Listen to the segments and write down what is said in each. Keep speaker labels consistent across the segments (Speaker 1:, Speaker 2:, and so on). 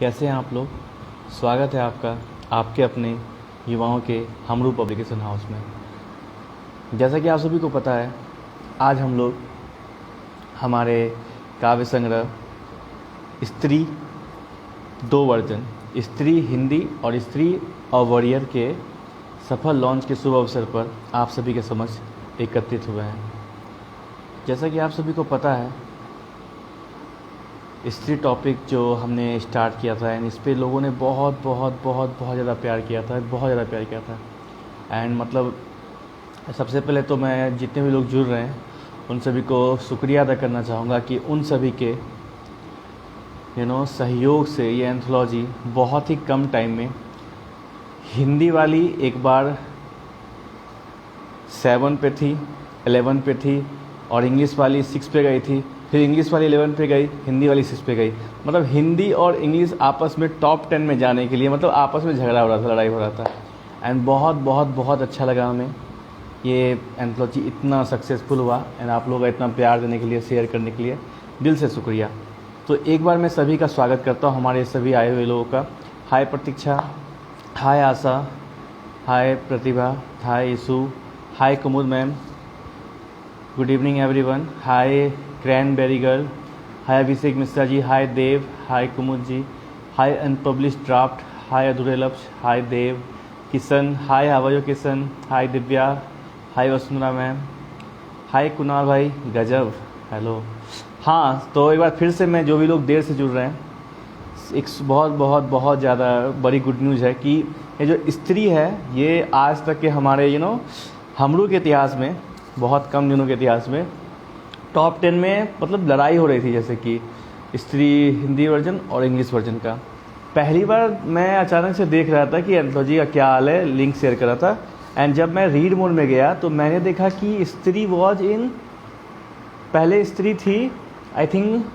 Speaker 1: कैसे हैं आप लोग। स्वागत है आपका आपके अपने युवाओं के हमरू पब्लिकेशन हाउस में। जैसा कि आप सभी को पता है, आज हम लोग हमारे काव्य संग्रह स्त्री 2 वर्जन, स्त्री हिंदी और स्त्री और वॉरियर के सफल लॉन्च के शुभ अवसर पर आप सभी के समक्ष एकत्रित हुए हैं। जैसा कि आप सभी को पता है, स्त्री टॉपिक जो हमने स्टार्ट किया था एंड इस पर लोगों ने बहुत ज़्यादा प्यार किया था, एंड मतलब सबसे पहले तो मैं जितने भी लोग जुड़ रहे हैं उन सभी को शुक्रिया अदा करना चाहूँगा कि उन सभी के सहयोग से ये एंथोलॉजी बहुत ही कम टाइम में हिंदी वाली एक बार 7 पे थी, 11 पे थी और इंग्लिश वाली 6 पे गई थी, फिर इंग्लिश वाली 11 पे गई, हिंदी वाली 6 पे गई। मतलब हिंदी और इंग्लिश आपस में टॉप 10 में जाने के लिए मतलब आपस में झगड़ा हो रहा था, लड़ाई हो रहा था। एंड बहुत अच्छा लगा हमें ये एंथोलॉजी इतना सक्सेसफुल हुआ एंड आप लोगों का इतना प्यार देने के लिए, शेयर करने के लिए दिल से शुक्रिया। तो एक बार मैं सभी का स्वागत करता हूँ, हमारे सभी आए हुए लोगों का। हाय प्रतीक्षा, हाय आशा, हाय प्रतिभा, हाय ईशु, हाय कुमुद मैम, गुड इवनिंग एवरीवन, हाय क्रैनबेरी गर्ल, हाय अभिषेक मिश्रा जी, हाय देव, हाय कुमुद जी, हाय अनपब्लिश्ड ड्राफ्ट, हाय अधूरे लक्ष्य, हाय देव, किशन, हाय हावायो किशन, हाय दिव्या, हाय वसुंधरा मैम, हाय कुणाल भाई, गजब, हेलो। हाँ, तो एक बार फिर से मैं जो भी लोग देर से जुड़ रहे हैं, एक बहुत ज़्यादा बड़ी गुड न्यूज़ है कि ये जो स्त्री है ये आज तक के हमारे हमरू के इतिहास में, बहुत कम दिनों के इतिहास में टॉप 10 में मतलब लड़ाई हो रही थी, जैसे कि स्त्री हिंदी वर्जन और इंग्लिश वर्जन का। पहली बार मैं अचानक से देख रहा था कि एंथोलॉजी का क्या हाल है, लिंक शेयर कर रहा था एंड जब मैं रीड मोड में गया तो मैंने देखा कि स्त्री वॉज इन, पहले स्त्री थी आई थिंक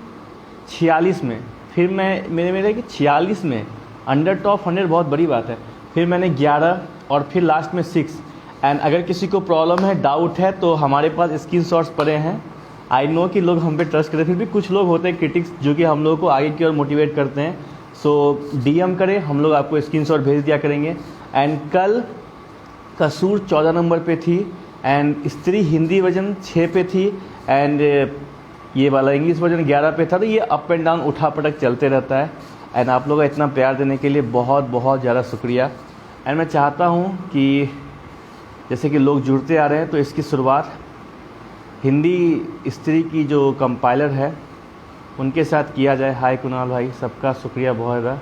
Speaker 1: 46 में, फिर मैं मेरे कि 46 में अंडर टॉप 100 बहुत बड़ी बात है, फिर मैंने 11 और फिर लास्ट में 6। एंड अगर किसी को प्रॉब्लम है, डाउट है तो हमारे पास स्क्रीनशॉट्स पड़े हैं। आई नो कि लोग हम पे ट्रस्ट करते हैं, फिर भी कुछ लोग होते हैं क्रिटिक्स जो कि हम लोगों को आगे की ओर मोटिवेट करते हैं। सो डीएम करें, हम लोग आपको स्क्रीनशॉट भेज दिया करेंगे। एंड कल कसूर 14 नंबर पे थी एंड स्त्री हिंदी वर्जन 6 पे थी एंड ये वाला इंग्लिश वर्जन 11 पे था। तो ये अप एंड डाउन, उठा पटक चलते रहता है एंड आप लोगों का इतना प्यार देने के लिए बहुत ज़्यादा शुक्रिया। एंड मैं चाहता हूँ कि जैसे कि लोग जुड़ते आ रहे हैं तो इसकी शुरुआत हिंदी स्त्री की जो कंपाइलर है उनके साथ किया जाए। हाय कुणाल भाई, सबका शुक्रिया बहुत ज़्यादा।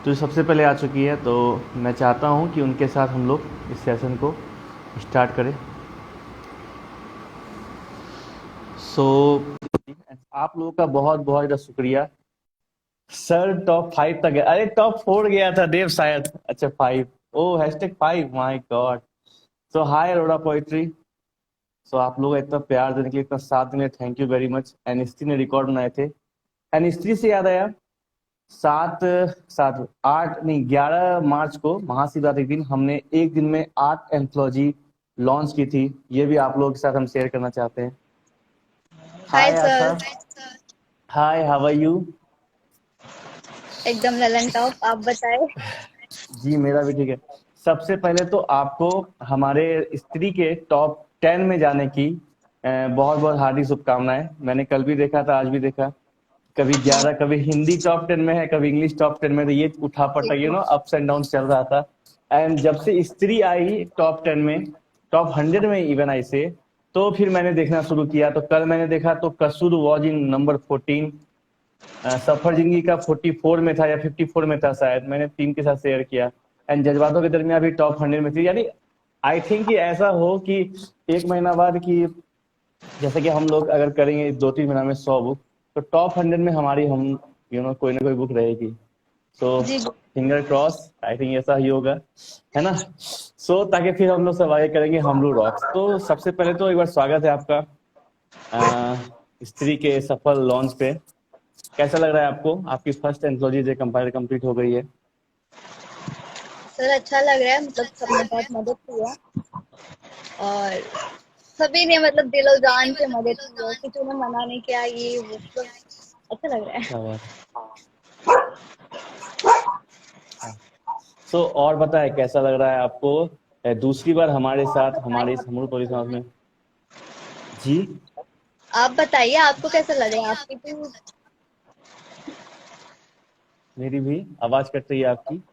Speaker 1: तो सबसे पहले आ चुकी है तो मैं चाहता हूँ कि उनके साथ हम लोग इस सेशन को स्टार्ट करें। सो आप लोगों का बहुत ज़्यादा शुक्रिया। सर टॉप 5 तक गया, अरे टॉप 4 गया था देव शायद, अच्छा 5, oh #5, my God. So hi Arora poetry. So आप लोग इतना प्यार देने के लिए, इतना साथ देने, thank you very much. And स्त्री ने रिकॉर्ड बनाए थे एंड स्त्री से याद आया, 11 मार्च को महाशिवरात्रि के दिन हमने एक दिन में 8 एंथोलॉजी लॉन्च की थी। ये भी आप लोगों के साथ हम शेयर करना चाहते हैं। हाय आशा, हाय हाउ आर यू?
Speaker 2: एकदम ललन टॉप, आप बताएं।
Speaker 1: जी मेरा भी ठीक है। सबसे पहले तो आपको हमारे स्त्री के टॉप 10 में जाने की बहुत हार्दिक शुभकामनाएं। मैंने कल भी देखा था, आज भी देखा, कभी 11, कभी हिंदी टॉप 10 में है, कभी इंग्लिश टॉप 10 में, तो ये उठा पटक अप्स एंड डाउन चल रहा था। एंड जब से स्त्री आई टॉप 10 में, टॉप 100 में इवन आई से, तो फिर मैंने देखना शुरू किया। तो कल मैंने देखा तो कसूर वॉज इन नंबर 14, सफर जिंदगी का 44 में था या 54 में था शायद, मैंने टीम के साथ शेयर किया। एंड जज्बातों के दरमियान भी टॉप 100 में थी। यानी आई थिंक कि ऐसा हो कि एक महीना बाद कि जैसे कि हम लोग अगर करेंगे 2-3 महीना में 100 बुक, तो टॉप 100 में हमारी हम कोई ना कोई बुक रहेगी। सो फिंगर क्रॉस, आई थिंक ऐसा ही होगा, है ना। सो ताकि फिर हम लोग सब आगे करेंगे हमरू रॉक्स। तो सबसे पहले तो एक बार स्वागत है आपका स्त्री के सफल लॉन्च पे। कैसा लग रहा है आपको? आपकी फर्स्ट एंथोलॉजी जो कंपाइलर कंप्लीट हो गई है।
Speaker 2: सर अच्छा लग रहा है, मतलब सबने बहुत मदद की है और सभी ने मतलब दिलो जान से मदद की है, किसी ने मना नहीं किया, ये वो मतलब अच्छा लग रहा है।
Speaker 1: क्या बात। सो और बताए कैसा लग रहा है आपको दूसरी बार हमारे साथ हमारे इस हमरू पुलिस हाउस में? जी
Speaker 2: आप बताइए आपको कैसा लग रहा है आपकी तो।
Speaker 1: मेरी भी आवाज कट रही है आपकी।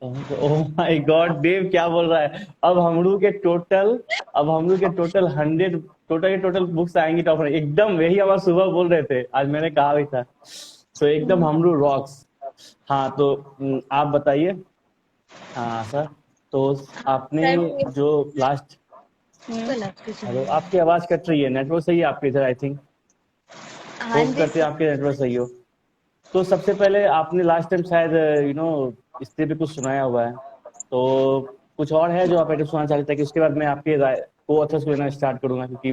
Speaker 1: ओह माय गॉड देव क्या बोल रहा है। अब हम लोग के टोटल 100 टोटल के टोटल बुक्स आएंगी टॉप एकदम। वही हम आज सुबह बोल रहे थे, आज मैंने कहा भी था। सो एकदम हमरू रॉक्स। हाँ तो आप बताइए। हाँ सर। तो आपने
Speaker 2: सर भी-
Speaker 1: जो लास्ट, हेलो आपकी आवाज कट रही है, नेटवर्क सही है आपके इधर आई थिंक।
Speaker 2: हाँ
Speaker 1: होप
Speaker 2: जी
Speaker 1: करते हैं आपके नेटवर्क सही हो। तो सबसे पहले आपने लास्ट टाइम शायद इस पे कुछ सुनाया हुआ है, तो कुछ और है जो आप आइटम सुनाना चाहते हैं कि उसके बाद मैं आपके राय को ऑथर्स को लेना स्टार्ट करूंगा, क्योंकि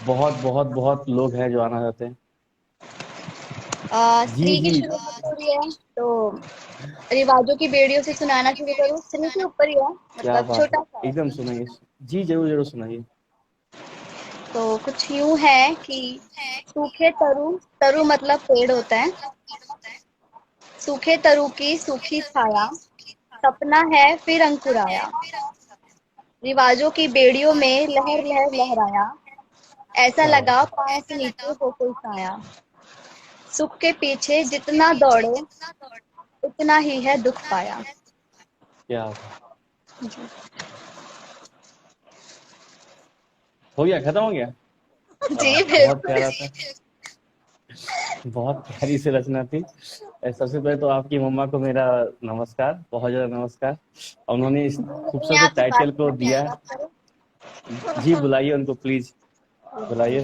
Speaker 1: बहुत बहुत बहुत लोग हैं जो आना चाहते हैं। जी
Speaker 2: स्त्री की
Speaker 1: जी।
Speaker 2: शुरुआत हो रही है तो रिवाजों की बेड़ियों से सुनाना शुरू करूँ। स्त्री के ऊपर ही है,
Speaker 1: क्या
Speaker 2: मतलब
Speaker 1: बात है,
Speaker 2: छोटा सा है।
Speaker 1: एकदम सुनाइए। जी जरूर जरूर सुनाइए।
Speaker 2: तो कुछ यूं है कि सूखे तरु, तरु मतलब पेड़ होता है, सूखे तरु की सूखी छाया, सपना है फिर अंकुराया, रिवाजों की बेड़ियों में लहर लहर लहराया, ऐसा
Speaker 1: क्या
Speaker 2: लगा
Speaker 1: बात है,
Speaker 2: पांव के नीचे हो कोई साया, सुख के पीछे जितना दौड़े उतना ही है दुख पाया।
Speaker 1: क्या बात। हो गया, खत्म हो गया।
Speaker 2: जी
Speaker 1: वाह बहुत
Speaker 2: बिल्कुल।
Speaker 1: प्यारा था, बहुत प्यारी सी रचना थी। सबसे पहले तो आपकी मम्मा को मेरा नमस्कार, बहुत ज्यादा नमस्कार। उन्होंने इस
Speaker 2: नहीं
Speaker 1: खूबसूरत से
Speaker 2: आपसे बात
Speaker 1: टाइटल को
Speaker 2: करनी है,
Speaker 1: दिया।
Speaker 2: बात करो।
Speaker 1: जी बुलाइए उनको प्लीज, बुलाइए।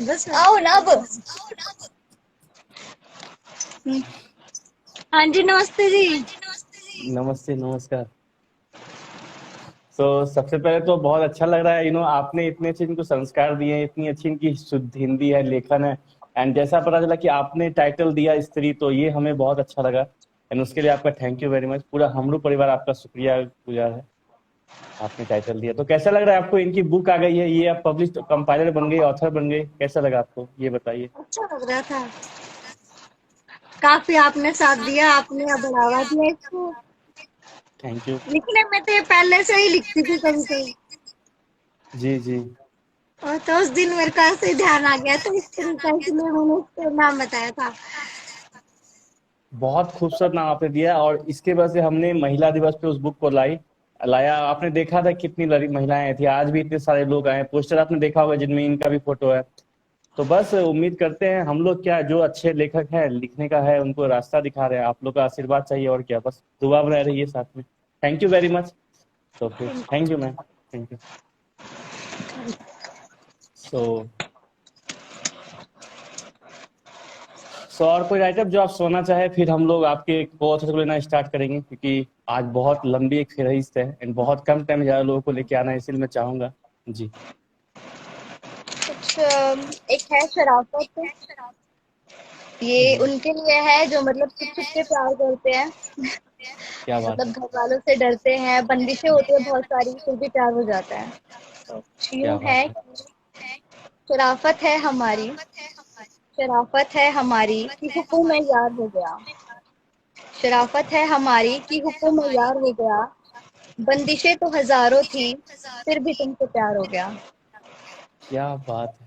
Speaker 2: बस आओ ना अब। हाँ जी नमस्ते जी।
Speaker 1: नमस्ते नमस्कार। तो सबसे पहले तो बहुत अच्छा लग रहा है, आपने इतने अच्छे इनको संस्कार दिए हैं, इतनी अच्छी इनकी शुद्ध हिंदी है, लेखन है। एंड जैसा पता चला कि आपने टाइटल दिया स्त्री, तो ये हमें बहुत अच्छा लगा। एंड उसके लिए आपका थैंक यू वेरी मच। पूरा हमरू परिवार आपका शुक्रिया गुजार है। आपने टाइटल दिया तो कैसा लग रहा है आपको? इनकी बुक आ गई है, ये आप पब्लिश कंपाइलर बन गई, ऑथर बन गए, कैसा लगा आपको ये बताइए।
Speaker 2: अच्छा लग रहा था, काफी आपने साथ दिया, आपने बढ़ावा दिया इसको।
Speaker 1: Thank you.
Speaker 2: लिखने में तो ये पहले से ही लिखती थी कभी कभी,
Speaker 1: जी जी।
Speaker 2: और तो उस दिन मेरे को ऐसे ही ध्यान आ गया तो इस तरीका, इसलिए मैंने उसको नाम बताया था।
Speaker 1: बहुत खूबसूरत नाम आपने दिया, और इसके वजह से हमने महिला दिवस पे उस बुक को लाया। आपने देखा था कितनी महिलाएं थी, आज भी इतने सारे लोग आए। पोस्टर आपने देखा होगा जिनमें इनका भी फोटो है। तो बस उम्मीद करते हैं हम लोग, क्या जो अच्छे लेखक हैं, लिखने का है, उनको रास्ता दिखा रहे हैं। आप लोग का आशीर्वाद चाहिए और क्या, बस दुआ बनाए रहिए साथ में। Thank you very much. तो फिर thank you ma'am, thank you. So और कोई राइटर जो आप सुनना चाहे, फिर हम लोग आपके को ऑथर को लेना स्टार्ट करेंगे, क्योंकि आज बहुत लंबी एक फहरिस्त है एंड बहुत कम टाइम में ज्यादा लोगों को लेके आना है, इसलिए मैं चाहूंगा। जी।
Speaker 2: कुछ एक है शराफत, ये
Speaker 1: जी
Speaker 2: उनके लिए है जो मतलब छुप छुप के प्यार करते हैं,
Speaker 1: क्या बात
Speaker 2: मतलब
Speaker 1: है,
Speaker 2: घर वालों से डरते हैं, बंदिशें होती है बहुत सारी, फिर भी प्यार हो जाता है। तो
Speaker 1: क्या
Speaker 2: यूं
Speaker 1: बात
Speaker 2: है
Speaker 1: है।
Speaker 2: कि शराफत है हमारी, शराफत है हमारी कि हुक्म में यार हो गया, शराफत है हमारी कि हुक्म में यार हो गया, बंदिशें तो हजारों थी फिर भी तुमसे प्यार हो गया।
Speaker 1: क्या बात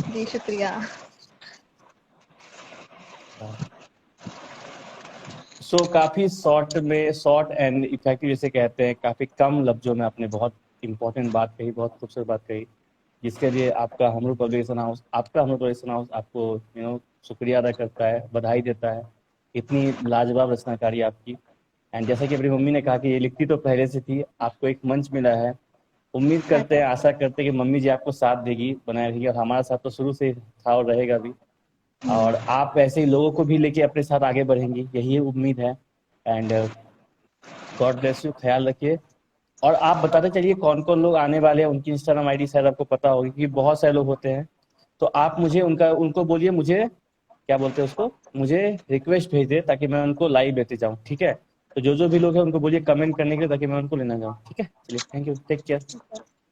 Speaker 2: जी शुक्रिया।
Speaker 1: है। काफी शॉर्ट एंड इफेक्टिव जैसे कहते हैं, काफी कम लफ्जों में आपने बहुत इंपॉर्टेंट बात कही, बहुत खूबसूरत बात कही, जिसके लिए आपका हमरू पब्लिकेशन हाउस आपको शुक्रिया अदा करता है, बधाई देता है। इतनी लाजवाब रचनाकारी आपकी। एंड जैसा कि अपनी मम्मी ने कहा कि ये लिखती तो पहले से थी, आपको एक मंच मिला है। उम्मीद करते हैं, आशा करते हैं कि मम्मी जी आपको साथ देगी, बनाए रहेगी, और हमारा साथ तो शुरू से था और रहेगा भी। और आप ऐसे ही लोगों को भी लेके अपने साथ आगे बढ़ेंगी, यही उम्मीद है। एंड गॉड ब्लेस यू, ख्याल रखिए। और आप बताते चलिए कौन कौन लोग आने वाले हैं, उनकी इंस्टाग्राम आईडी शायद आपको पता होगी, क्योंकि बहुत सारे लोग होते हैं। तो आप मुझे उनको बोलिए, मुझे क्या बोलते हैं उसको, मुझे रिक्वेस्ट भेज दे, ताकि मैं उनको लाइव लेते जाऊँ, ठीक है? तो जो जो भी लोग हैं उनको बोलिए कमेंट करने के लिए, ताकि मैं उनको लेना जाऊँ, ठीक है? चलिए, thank you, take care.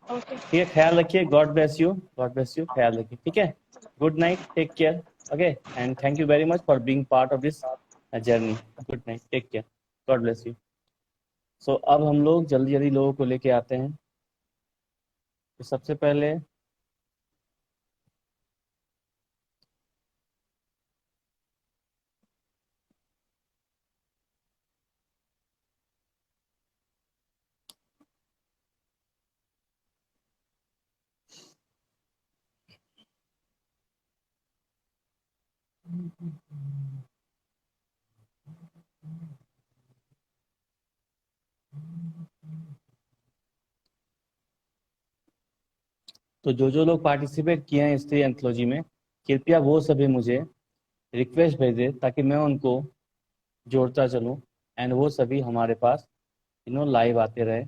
Speaker 2: Okay.
Speaker 1: ठीक है, ख्याल रखिए, God bless you, God bless you, ख्याल रखिए, ठीक है? Good night, take care. Okay, and thank you very much for being part of this journey. Good night, take care, God bless you. So अब हम लोग जल्दी जल्दी लोगों को लेके आते हैं। तो सबसे पहले तो जो लोग पार्टिसिपेट किए हैं हिस्ट्री एंथोलॉजी में, कृपया वो सभी मुझे रिक्वेस्ट भेजें ताकि मैं उनको जोड़ता चलूं एंड वो सभी हमारे पास लाइव आते रहे।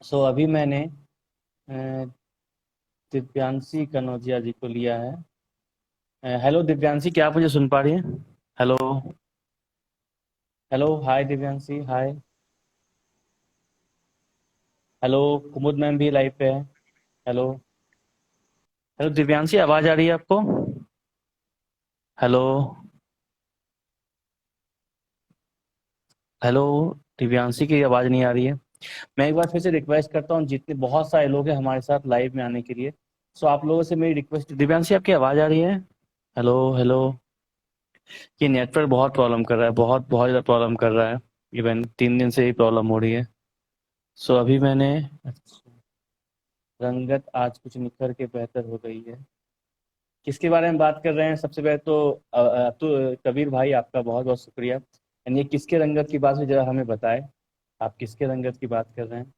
Speaker 1: सो अभी मैंने अ, दिव्यांशी कनौजिया जी को लिया है। हेलो दिव्यांशी, क्या आप मुझे सुन पा रही हैं? हेलो, हेलो, हाय दिव्यांशी, हाय। हेलो, कुमुद मैम भी लाइव पे है। हेलो, हेलो दिव्यांशी, आवाज आ रही है आपको? हेलो, हेलो, दिव्यांशी की आवाज नहीं आ रही है। मैं एक बार फिर से रिक्वेस्ट करता हूँ, जितने बहुत सारे लोग हैं हमारे साथ लाइव में आने के लिए। सो आप लोगों से मेरी रिक्वेस्ट, दिव्यांशी आपकी आवाज आ रही है? Hello, hello. ये नेटवर्क बहुत प्रॉब्लम कर रहा है, बहुत बहुत ज़्यादा प्रॉब्लम कर रहा है। इवन 3 दिन से ही प्रॉब्लम हो रही है। सो अभी मैंने, रंगत आज कुछ निखर के बेहतर हो गई है। किसके बारे में बात कर रहे हैं? सबसे पहले तो तो कबीर भाई, आपका बहुत बहुत शुक्रिया। एंड ये किसके रंगत की बात है, जरा हमें बताएं, आप किसके रंगत की बात कर रहे हैं,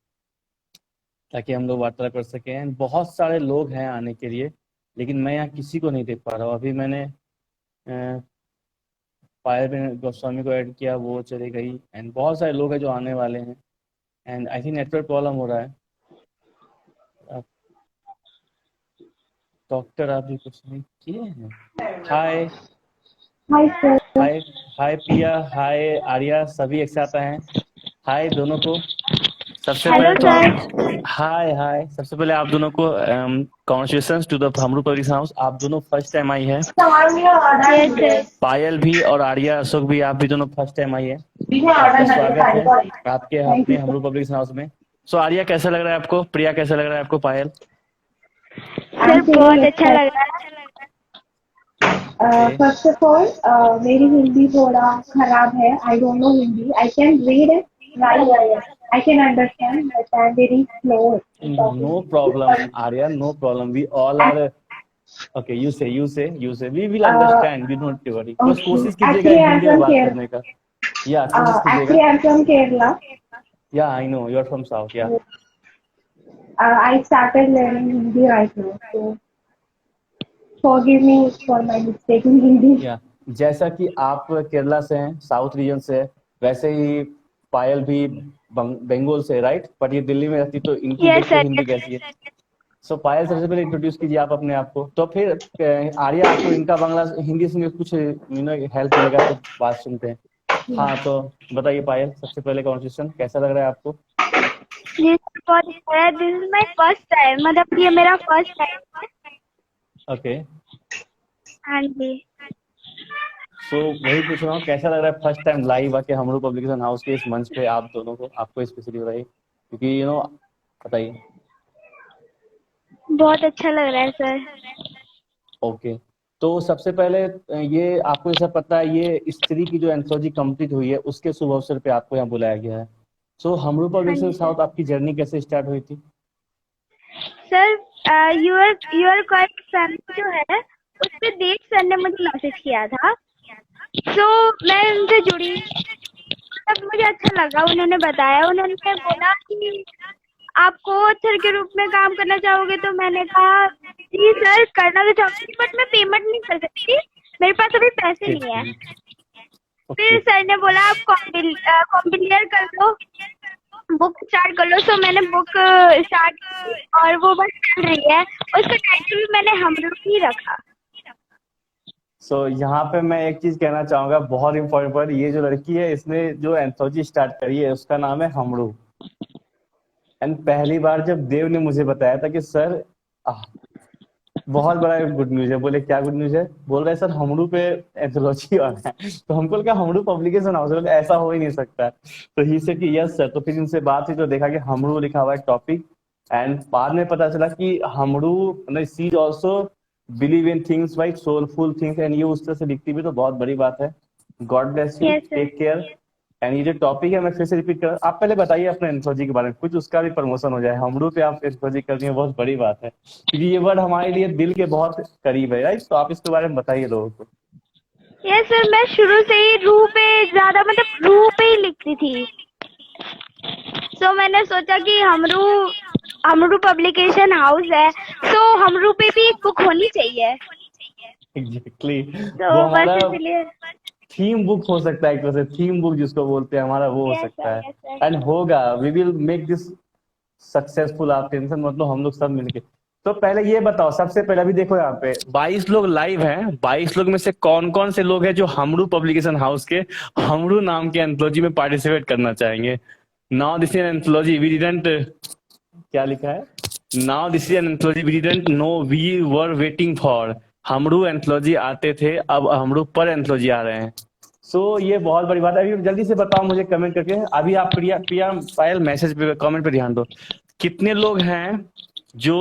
Speaker 1: ताकि हम लोग वार्तालाप कर सकें। बहुत सारे लोग हैं आने के लिए, लेकिन मैं यहाँ किसी को नहीं देख पा रहा हूँ। अभी मैंने पायल गोस्वामी को ऐड किया, वो चली गई। एंड बहुत सारे लोग हैं जो आने वाले हैं। And I think network problem हो रहा है। डॉक्टर आप भी कुछ नहीं किए हैं। हाय,
Speaker 3: हाय सर।
Speaker 1: हाय, हाय पिया, हाय आर्या, सभी एक साथ आए हैं। हाय दोनों को। सबसे
Speaker 3: हेलो
Speaker 1: पहले तो
Speaker 3: सर।
Speaker 1: आप, हाय हाय, सबसे पहले आप दोनों को कॉन्ग्रेचुलेशंस टू द हमरू पब्लिक हाउस। आप दोनों फर्स्ट टाइम आई है।
Speaker 3: Yes sir.
Speaker 1: पायल भी और आर्या, अशोक भी, आप भी दोनों फर्स्ट टाइम आई है। आपका स्वागत है आपके
Speaker 3: थैंक यू
Speaker 1: अपने
Speaker 3: सर।
Speaker 1: हमरू पब्लिक हाउस में। सो आर्या कैसा लग रहा है आपको? प्रिया कैसा लग रहा है आपको? पायल?
Speaker 3: सर बहुत अच्छा लग रहा है।
Speaker 1: ओके,
Speaker 3: फर्स्ट ऑफ ऑल मेरी हिंदी थोड़ा खराब है। I don't know Hindi. I can read it, right, I can understand, but I am very slow
Speaker 1: no problem Arya, no problem, we all are. Okay, you say we will understand, you don't worry. बस
Speaker 3: okay.
Speaker 1: कोशिश कीजिएगा
Speaker 3: actually I M
Speaker 1: Hindi में
Speaker 3: from
Speaker 1: बात
Speaker 3: केरला।
Speaker 1: करने का। या कोशिश कीजिएगा।
Speaker 3: Actually I am from Kerala.
Speaker 1: Yeah I know you are from south, yeah.
Speaker 3: I started learning Hindi right now, so forgive me for my mistake in Hindi.
Speaker 1: या जैसा कि आप केरला से हैं, साउथ रीजन से है, वैसे ही पायल भी बंगाल से, राइट? बट ये दिल्ली में रहती, तो इनकी
Speaker 3: यस
Speaker 1: देखो
Speaker 3: सर।
Speaker 1: हिंदी कैसी है। सो पायल, सबसे पहले इंट्रोड्यूस कीजिए आप अपने आप को, तो फिर आर्या आपको इनका बांग्ला हिंदी से कुछ हेल्प मिलेगा, तो बात सुनते हैं। हाँ, तो बताइए पायल, सबसे पहले कॉन्वर्सेशन कैसा लग रहा है आपको?
Speaker 3: जी बहुत अच्छा है। This is my first time, मतलब ये मेरा फर्स्ट टाइम है।
Speaker 1: ओके,
Speaker 3: हाँ जी।
Speaker 1: सो वही पूछ रहा हूँ, कैसा लग रहा है फर्स्ट टाइम लाइव आके हमरो पब्लिकेशन हाउस के इस मंच पे आप दोनों को, आपको स्पेशली बताइए, क्योंकि बताइए।
Speaker 3: बहुत अच्छा लग रहा है सर।
Speaker 1: ओके, तो सबसे पहले ये आपको जैसा पता है, ये स्त्री की जो एंथोलॉजी कंप्लीट हुई है, उसके शुभ अवसर पे आपको यहाँ बुलाया गया है। सो हमरो
Speaker 3: हाँ
Speaker 1: पब्लिकेशन
Speaker 3: जी सर।
Speaker 1: हाउस आपकी जर्नी कैसे स्टार्ट हुई थी?
Speaker 3: सर यूर कॉइक सन जो है, उस पे देव सर ने मुझे मैसेज किया था। सो मैं उनसे जुड़ी, तब मुझे अच्छा लगा। उन्होंने बताया, उन्होंने बोला कि आप कोचर के रूप में काम करना चाहोगे, तो मैंने कहा जी सर करना तो चाहूंगी, बट मैं पेमेंट नहीं कर सकती, मेरे पास अभी पैसे
Speaker 1: ओके,
Speaker 3: नहीं है।
Speaker 1: ओके,
Speaker 3: फिर सर ने बोला आप कॉम्पिलियर कर लो, बुक स्टार्ट कर लो। सो मैंने बुक स्टार्ट की और वो बस चल रही है। उसका टाइटल भी मैंने हम लोग ही रखा।
Speaker 1: सो यहाँ पे मैं एक चीज कहना चाहूंगा, बहुत इंपॉर्टेंट पर, ये जो लड़की है, इसने जो एंथोलॉजी स्टार्ट करी है, उसका नाम है हमरू। एंड पहली बार जब देव ने मुझे बताया था कि सर बहुत बड़ा गुड न्यूज है, बोले क्या गुड न्यूज है, बोल रहे सर हमरू पे एंथोलॉजी आ रहा है। तो हमको लगा हमरू पब्लिकेशन हाउस है, ऐसा हो ही नहीं सकता। तो ही से कि यस सर। तो फिर इनसे बात हुई तो देखा कि हमरू लिखा हुआ है टॉपिक, एंड बाद में पता चला कि हमरू मतलब she is also believe in things like soulful things, and ये उस तरह से लिखती भी तो बहुत बड़ी बात है। God bless you,
Speaker 3: Yes, sir.
Speaker 1: Take care. And ये जो टॉपिक है मैं फिर से रिपीट कर, आप पहले बताइए अपने एंथोलॉजी के बारे में कुछ, उसका भी प्रमोशन हो जाए। हमरू पे आप एंथोलॉजी कर रही है, बहुत बड़ी बात है, क्योंकि ये वर्ड हमारे लिए दिल के बहुत करीब है, राइट? तो आप इसके बारे में बताइए लोगों को।
Speaker 3: Yes, sir. मैं शुरू से ही रूह पे ज्यादा मतलब रूह पे ही लिखती थी। तो मैंने सोचा कि हमरू पब्लिकेशन हाउस है, तो हमरू पे भी एक बुक होनी चाहिए।
Speaker 1: एग्जैक्टली
Speaker 3: तो
Speaker 1: वो
Speaker 3: बस
Speaker 1: हमारा
Speaker 3: इसलिए
Speaker 1: थीम बुक हो सकता है, एक तरह से थीम बुक जिसको बोलते हैं हमारा, वो हो
Speaker 3: Yes,
Speaker 1: सकता
Speaker 3: sir.
Speaker 1: है।
Speaker 3: Yes, sir.
Speaker 1: एंड होगा, we will make this successful, आप टेंशन मत लो, हम लोग सब मिलके। तो पहले ये बताओ, सबसे पहले अभी देखो यहाँ पे 22 लोग लाइव हैं, 22 लोग में से कौन कौन से लोग हैं जो हमरू पब्लिकेशन हाउस के हमरू नाम के एंथोलॉजी में पार्टिसिपेट करना चाहेंगे? Now this is an anthology we didn't, क्या लिखा है, now this is an anthology we didn't know we were waiting for. हमरू एंथोलॉजी आते थे, अब हमरू पर एंथोलॉजी आ रहे हैं। सो ये बहुत बड़ी बात है। अभी जल्दी से बताओ मुझे कमेंट करके, अभी आप प्रिया प्रिया पायल मैसेज पे कमेंट पे ध्यान दो, कितने लोग हैं जो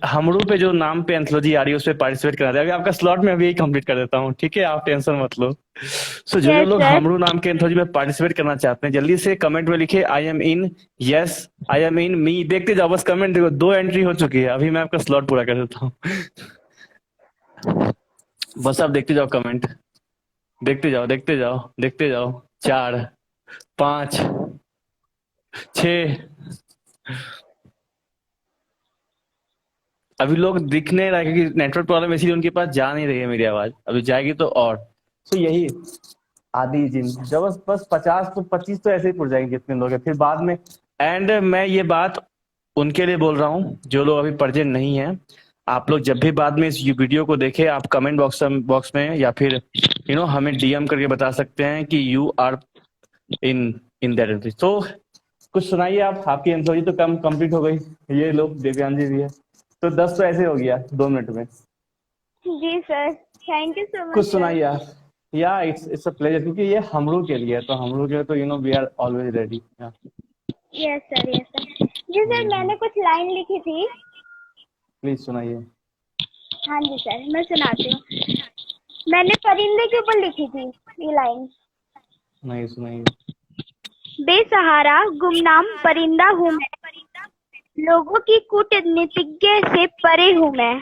Speaker 1: हमरू पे जो नाम पे एंथोलॉजी आ रही है उस पर पार्टिसिपेट करना चाहिए? अभी आपका स्लॉट में अभी कंप्लीट कर देता हूँ, ठीक है, आप टेंशन मत लो। सो जो
Speaker 3: Yes,
Speaker 1: लोग
Speaker 3: sir.
Speaker 1: हमरू नाम के एंथोलॉजी में पार्टिसिपेट करना चाहते हैं जल्दी से कमेंट में लिखे I am in, yes I am in, me. देखते जाओ बस कमेंट, देखो 2 एंट्री हो चुकी है, अभी मैं आपका स्लॉट पूरा कर देता हूँ। बस आप देखते जाओ कमेंट, देखते जाओ देखते जाओ देखते जाओ। 4 5 6, अभी लोग दिख नहीं रहा है क्योंकि नेटवर्क प्रॉब्लम, इसीलिए उनके पास जा नहीं रही है मेरी आवाज, अभी जाएगी तो और। तो यही आदि जिन जब बस 50 तो 25 तो ऐसे ही पुर जाएंगे कितने लोग हैं फिर बाद में। एंड मैं ये बात उनके लिए बोल रहा हूँ जो लोग अभी प्रेजेंट नहीं है, आप लोग जब भी बाद में इस वीडियो को देखें, आप कमेंट बॉक्स में या फिर हमें डीएम करके बता सकते हैं कि you are in that entry. तो कुछ सुनाइए आप, आपकी एंथोलॉजी तो कम कंप्लीट हो गई, ये लोग देवयान जी भी है, तो 10 तो ऐसे हो गया 2 मिनट में।
Speaker 3: जी sir, thank you so much.
Speaker 1: कुछ सुनाइए आप। या इट्स अ प्लेजर, क्योंकि ये हमरू के लिए है, तो हमरू के लिए तो we are always ready.
Speaker 3: Yes sir, yes sir. जी सर, मैंने कुछ लाइन लिखी थी।
Speaker 1: प्लीज सुनाइए।
Speaker 3: हाँ जी सर, मैं सुनाती हूँ। मैंने परिंदे के ऊपर लिखी थी ये लाइन।
Speaker 1: नहीं सुनाइए।
Speaker 3: बेसहारा गुमनाम परिंदा हूँ मैं, लोगों की कूटनीतिज्ञ से परे हूँ मैं,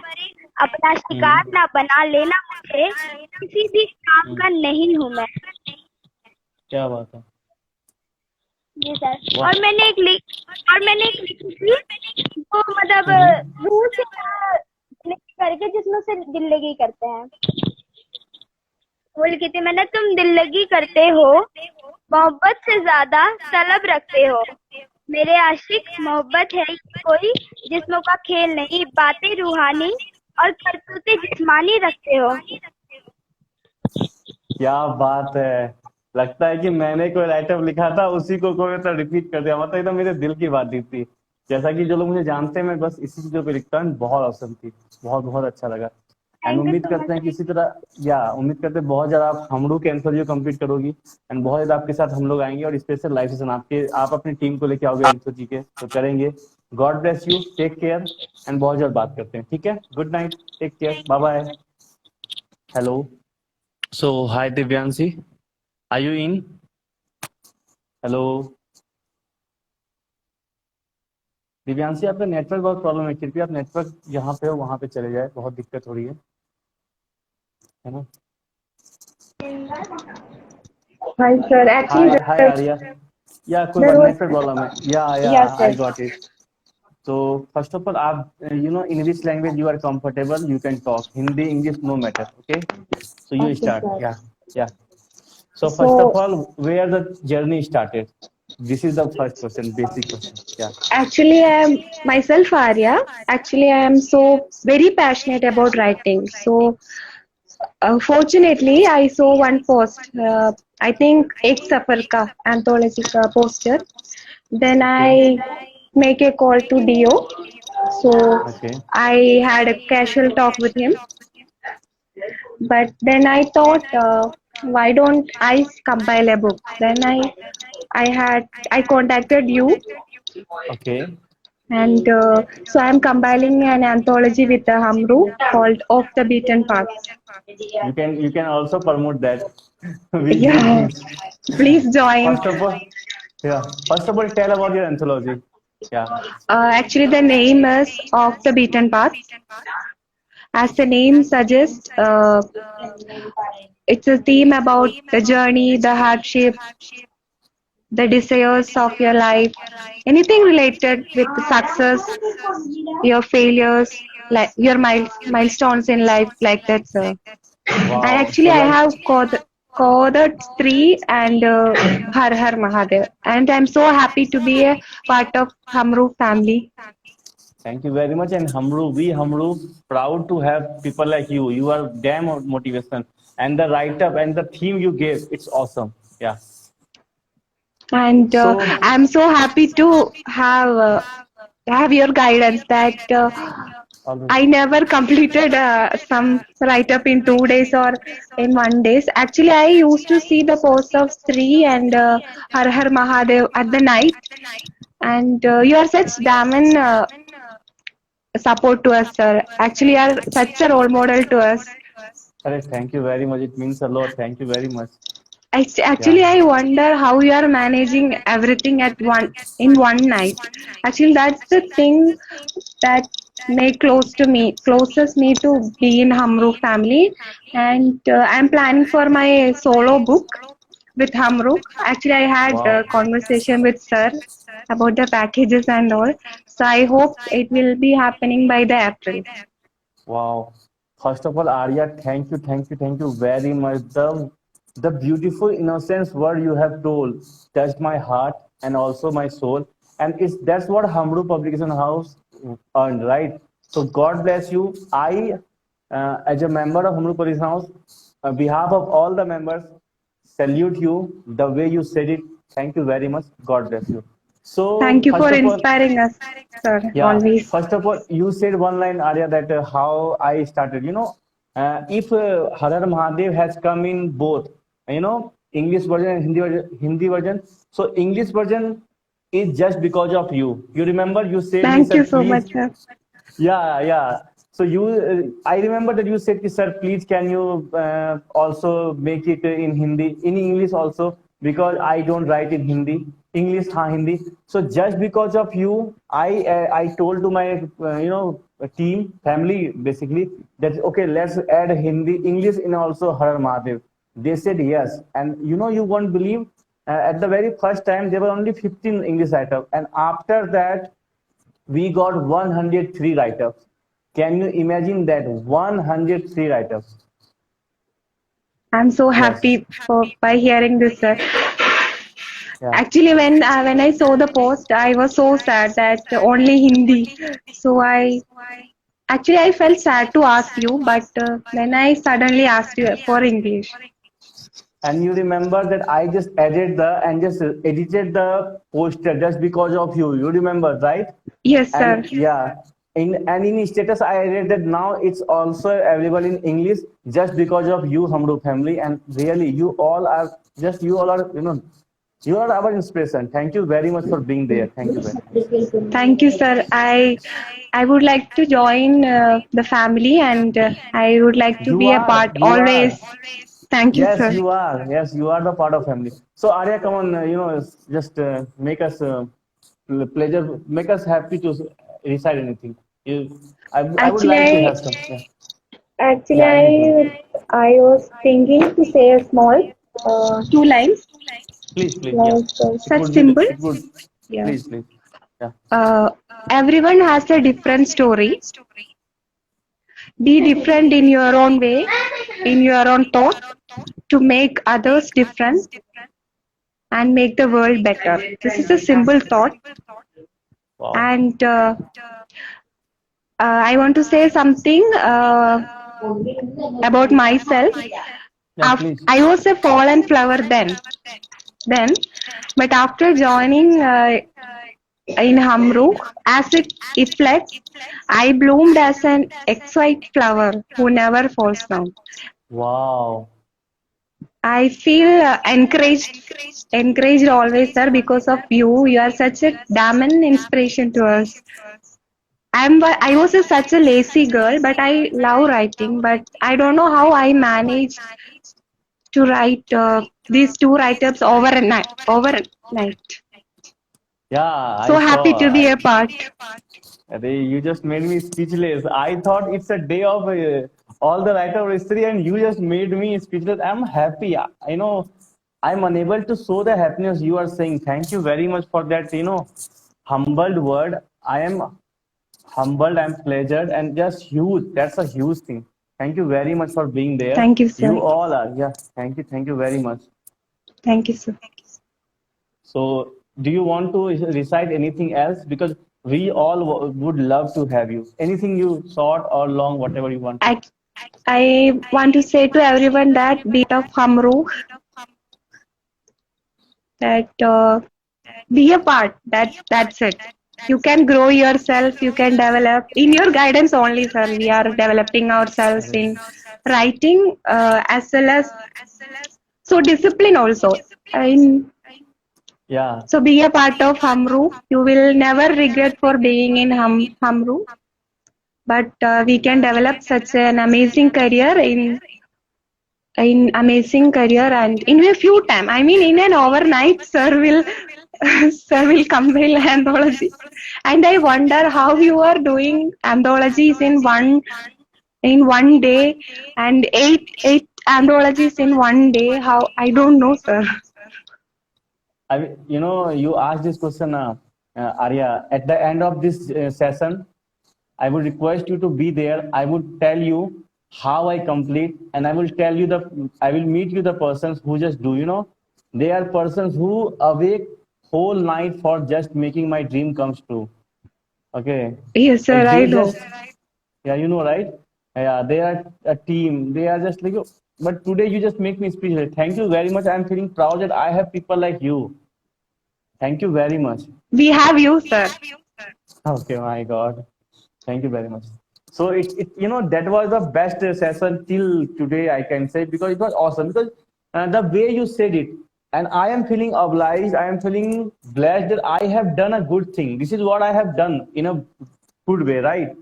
Speaker 3: अपना शिकार ना बना लेना मुझे, किसी भी काम का नहीं हूँ मैं।
Speaker 1: क्या बात है।
Speaker 3: जी सर। और मैंने एक लिखी थी वो मतलब रूह से करके जिसमें से दिल लगी करते हैं, वो लिखी थी मैंने, तुम दिल लगी करते हो, मोहब्बत से ज्यादा तलब रखते हो, मेरे आशिक मोहब्बत है कोई जिस्मों का खेल नहीं, बातें रूहानी और करतूतें जिस्मानी रखते हो।
Speaker 1: क्या बात है, लगता है कि मैंने कोई राइटअप लिखा था उसी को कोई मतलब रिपीट कर दिया, मतलब एकदम मेरे दिल की बात दी थी। जैसा कि जो लोग मुझे जानते हैं मैं बस इसी चीजों पे लिखता हूँ। बहुत औसम थी, बहुत बहुत अच्छा लगा। एंड उम्मीद करते हैं किसी तरह उम्मीद करते हैं बहुत ज्यादा आप हमरू के एंथोलॉजी कंप्लीट करोगी, एंड बहुत ज्यादा आपके साथ हम लोग आएंगे और स्पेशल लाइव सेशन आप अपनी टीम को लेके आओगे एंथोलॉजी के, तो करेंगे। God bless you, take care, and बहुत जल्द बात करते हैं, ठीक है? Good night, take care, bye bye. Hello, so hi Divyanshi, are you in? Hello Divyanshi, आपका नेटवर्क बहुत प्रॉब्लम है, कृपया आप नेटवर्क जहाँ पे हो वहां पे चले जाए, बहुत दिक्कत हो रही है ना?
Speaker 4: Hi sir, actually
Speaker 1: हाय आर्या, या कोई
Speaker 4: there
Speaker 1: बात,
Speaker 4: was
Speaker 1: नेटवर्क प्रॉब्लम है, yeah
Speaker 4: yes
Speaker 1: I
Speaker 4: sir.
Speaker 1: Got it. तो फर्स्ट ऑफ ऑल आप in which language you are comfortable you can talk, Hindi English no matter, okay? So you
Speaker 4: Okay
Speaker 1: start.
Speaker 4: sir.
Speaker 1: Yeah so
Speaker 4: So
Speaker 1: first of all where the journey started, this is the first question, basic question.
Speaker 4: actually I am myself Arya. Actually I am so very passionate about writing. So fortunately I saw one post. I think एक सफर का anthology का poster. Then I make a call to Dio. So
Speaker 1: Okay.
Speaker 4: I had a casual talk with him. But then I thought, why don't I compile a book? Then I contacted you,
Speaker 1: Okay.
Speaker 4: and so I'm compiling an anthology with Hamru called Off the Beaten Path.
Speaker 1: You can also promote that. We
Speaker 4: Yeah,
Speaker 1: please.
Speaker 4: please join.
Speaker 1: First of all, yeah. First of all, tell about your anthology. Yeah.
Speaker 4: Actually, the name is Off the Beaten Path. As the name suggests, it's a theme about the journey, the hardship, the desires of your life, anything related with the success, your failures, like your milestones in life, like that, sir. And
Speaker 1: Wow.
Speaker 4: actually,
Speaker 1: So
Speaker 4: I
Speaker 1: like,
Speaker 4: have coded three and Har Har Mahadev, and I'm so happy to be a part of Hamru family.
Speaker 1: thank you very much. And Hamru, proud to have people like you. You are damn motivation. And the write up and the theme you gave, it's awesome. Yeah.
Speaker 4: And
Speaker 1: So,
Speaker 4: I'm so happy to have your guidance that
Speaker 1: always.
Speaker 4: I never completed some write up in 2 days or in 1 days. Actually, I used to see the posts of Sri and Har Har Mahadev at the night, and you are such damn support to us, sir. Actually, you are such a role model to us.
Speaker 1: Thank you very much. It means a lot. Thank you very much.
Speaker 4: Actually,
Speaker 1: Yeah.
Speaker 4: I wonder how you are managing everything at one night. Actually, that's the thing that closes me to be in Hamru family, and I'm planning for my solo book with Hamru. Actually, I had a
Speaker 1: Wow.
Speaker 4: conversation with sir about the packages and all, so I hope it will be happening by the April.
Speaker 1: Wow. First of all, Arya, thank you very much. The beautiful innocence word you have told touched my heart and also my soul. And it's that's what Hamru Publication House earned, right? So God bless you. As a member of Hamru Publication House, on behalf of all the members, salute you the way you said it. Thank you very much. God bless you. So
Speaker 4: Thank you
Speaker 1: first
Speaker 4: for
Speaker 1: of all,
Speaker 4: inspiring us, sir.
Speaker 1: yeah,
Speaker 4: Always.
Speaker 1: first of all, you said one line, Arya, that how I started. If Harar Mahadev has come in both, English version and Hindi version. So English version is just because of you. You remember you said me,
Speaker 4: Thank
Speaker 1: sir,
Speaker 4: you so much,
Speaker 1: please.
Speaker 4: sir.
Speaker 1: Yeah, yeah. So I remember that you said, sir, please can you also make it in Hindi, in English also, because I don't write in Hindi, English, Hindi. So just because of you, I told to my team, family basically that okay, let's add Hindi, English in also Har Mahadev. They said yes, and you won't believe. At the very first time, there were only 15 English write-ups, and after that, we got 103 write-ups. Can you imagine that? 103 write-ups.
Speaker 4: I'm so
Speaker 1: Yes.
Speaker 4: happy by hearing this, sir.
Speaker 1: Yeah.
Speaker 4: Actually, when I saw the post, I was so sad that only Hindi. So I felt sad to ask you, but then I suddenly asked you for English.
Speaker 1: And you remember that I just added and just edited the poster just because of you. You remember, right?
Speaker 4: Yes, sir.
Speaker 1: And yeah, in status I added that now it's also available in English just because of you, Hamru family. And really, you all are you are our inspiration. Thank you very much for being there. Thank you very much.
Speaker 4: Thank you, sir. I would like to join the family, and I would like to be a part
Speaker 1: You
Speaker 4: always.
Speaker 1: are.
Speaker 4: Thank you,
Speaker 1: Yes,
Speaker 4: sir.
Speaker 1: you are. Yes, you are the part of family. So Arya, come on, just make us pleasure, make us happy to recite anything. I would like to
Speaker 4: Actually,
Speaker 1: have some. Yeah,
Speaker 4: Actually,
Speaker 1: yeah, anything.
Speaker 4: I was thinking to say a small two lines,
Speaker 1: Please, yeah.
Speaker 4: like
Speaker 1: It
Speaker 4: such
Speaker 1: would be.
Speaker 4: simple.
Speaker 1: It would.
Speaker 4: Yeah.
Speaker 1: Please. Yeah.
Speaker 4: Everyone has a different story. Be different in your own way, in your own thought, to make others different and make the world better. This is a simple thought,
Speaker 1: Wow.
Speaker 4: and I want to say something about myself.
Speaker 1: Yeah, please.
Speaker 4: I was a fallen flower then, but after joining in Hamru. As it reflects, I bloomed as an ex-white flower who never falls down.
Speaker 1: Wow.
Speaker 4: I feel encouraged always, sir, because of you. You are such a damn an inspiration to us. I was such a lazy girl, but I love writing. But I don't know how I managed to write these two write-ups overnight. Overnight.
Speaker 1: Yeah, I
Speaker 4: So happy
Speaker 1: saw.
Speaker 4: to be a part.
Speaker 1: You just made me speechless. I thought it's a day of all the writer of history, and you just made me speechless. I'm happy. I'm unable to show the happiness you are saying. Thank you very much for that. Humbled word. I am humbled. I'm pleasured, and just huge. That's a huge thing. Thank you very much for being there.
Speaker 4: Thank you, sir.
Speaker 1: You all are. Yeah. Thank you. Thank you very much.
Speaker 4: Thank you, sir.
Speaker 1: So, do you want to recite anything else? Because we all would love to have you. Anything you short or long, whatever you want.
Speaker 4: I want to say to everyone that bit of Hamru, that be a part. That's it. You can grow yourself. You can develop in your guidance only, sir. We are developing ourselves in writing as well as so discipline also. In
Speaker 1: Yeah.
Speaker 4: So be a part of Hamru. You will never regret for being in Hamru. But we can develop such an amazing career in amazing career and in a few time. I mean, in an overnight, sir will sir will compile anthology. And I wonder how you are doing anthologies in one day and eight anthologies in one day. How I don't know, sir.
Speaker 1: You asked this question, Arya. At the end of this session, I would request you to be there. I would tell you how I complete, and I will meet you the persons who just do. They are persons who awake whole night for just making my dream comes true. Okay.
Speaker 4: Yes, sir.
Speaker 1: Like
Speaker 4: I
Speaker 1: they
Speaker 4: know.
Speaker 1: just, yeah, you know, right? Yeah, they are a team. They are just like, but today you just make me speechless. Thank you very much. I'm feeling proud that I have people like you. Thank you very much.
Speaker 4: We have you, sir.
Speaker 1: Okay, my God. Thank you very much. So that was the best session till today, I can say, because it was awesome. Because the way you said it, and I am feeling obliged, I am feeling blessed that I have done a good thing. This is what I have done in a good way, right?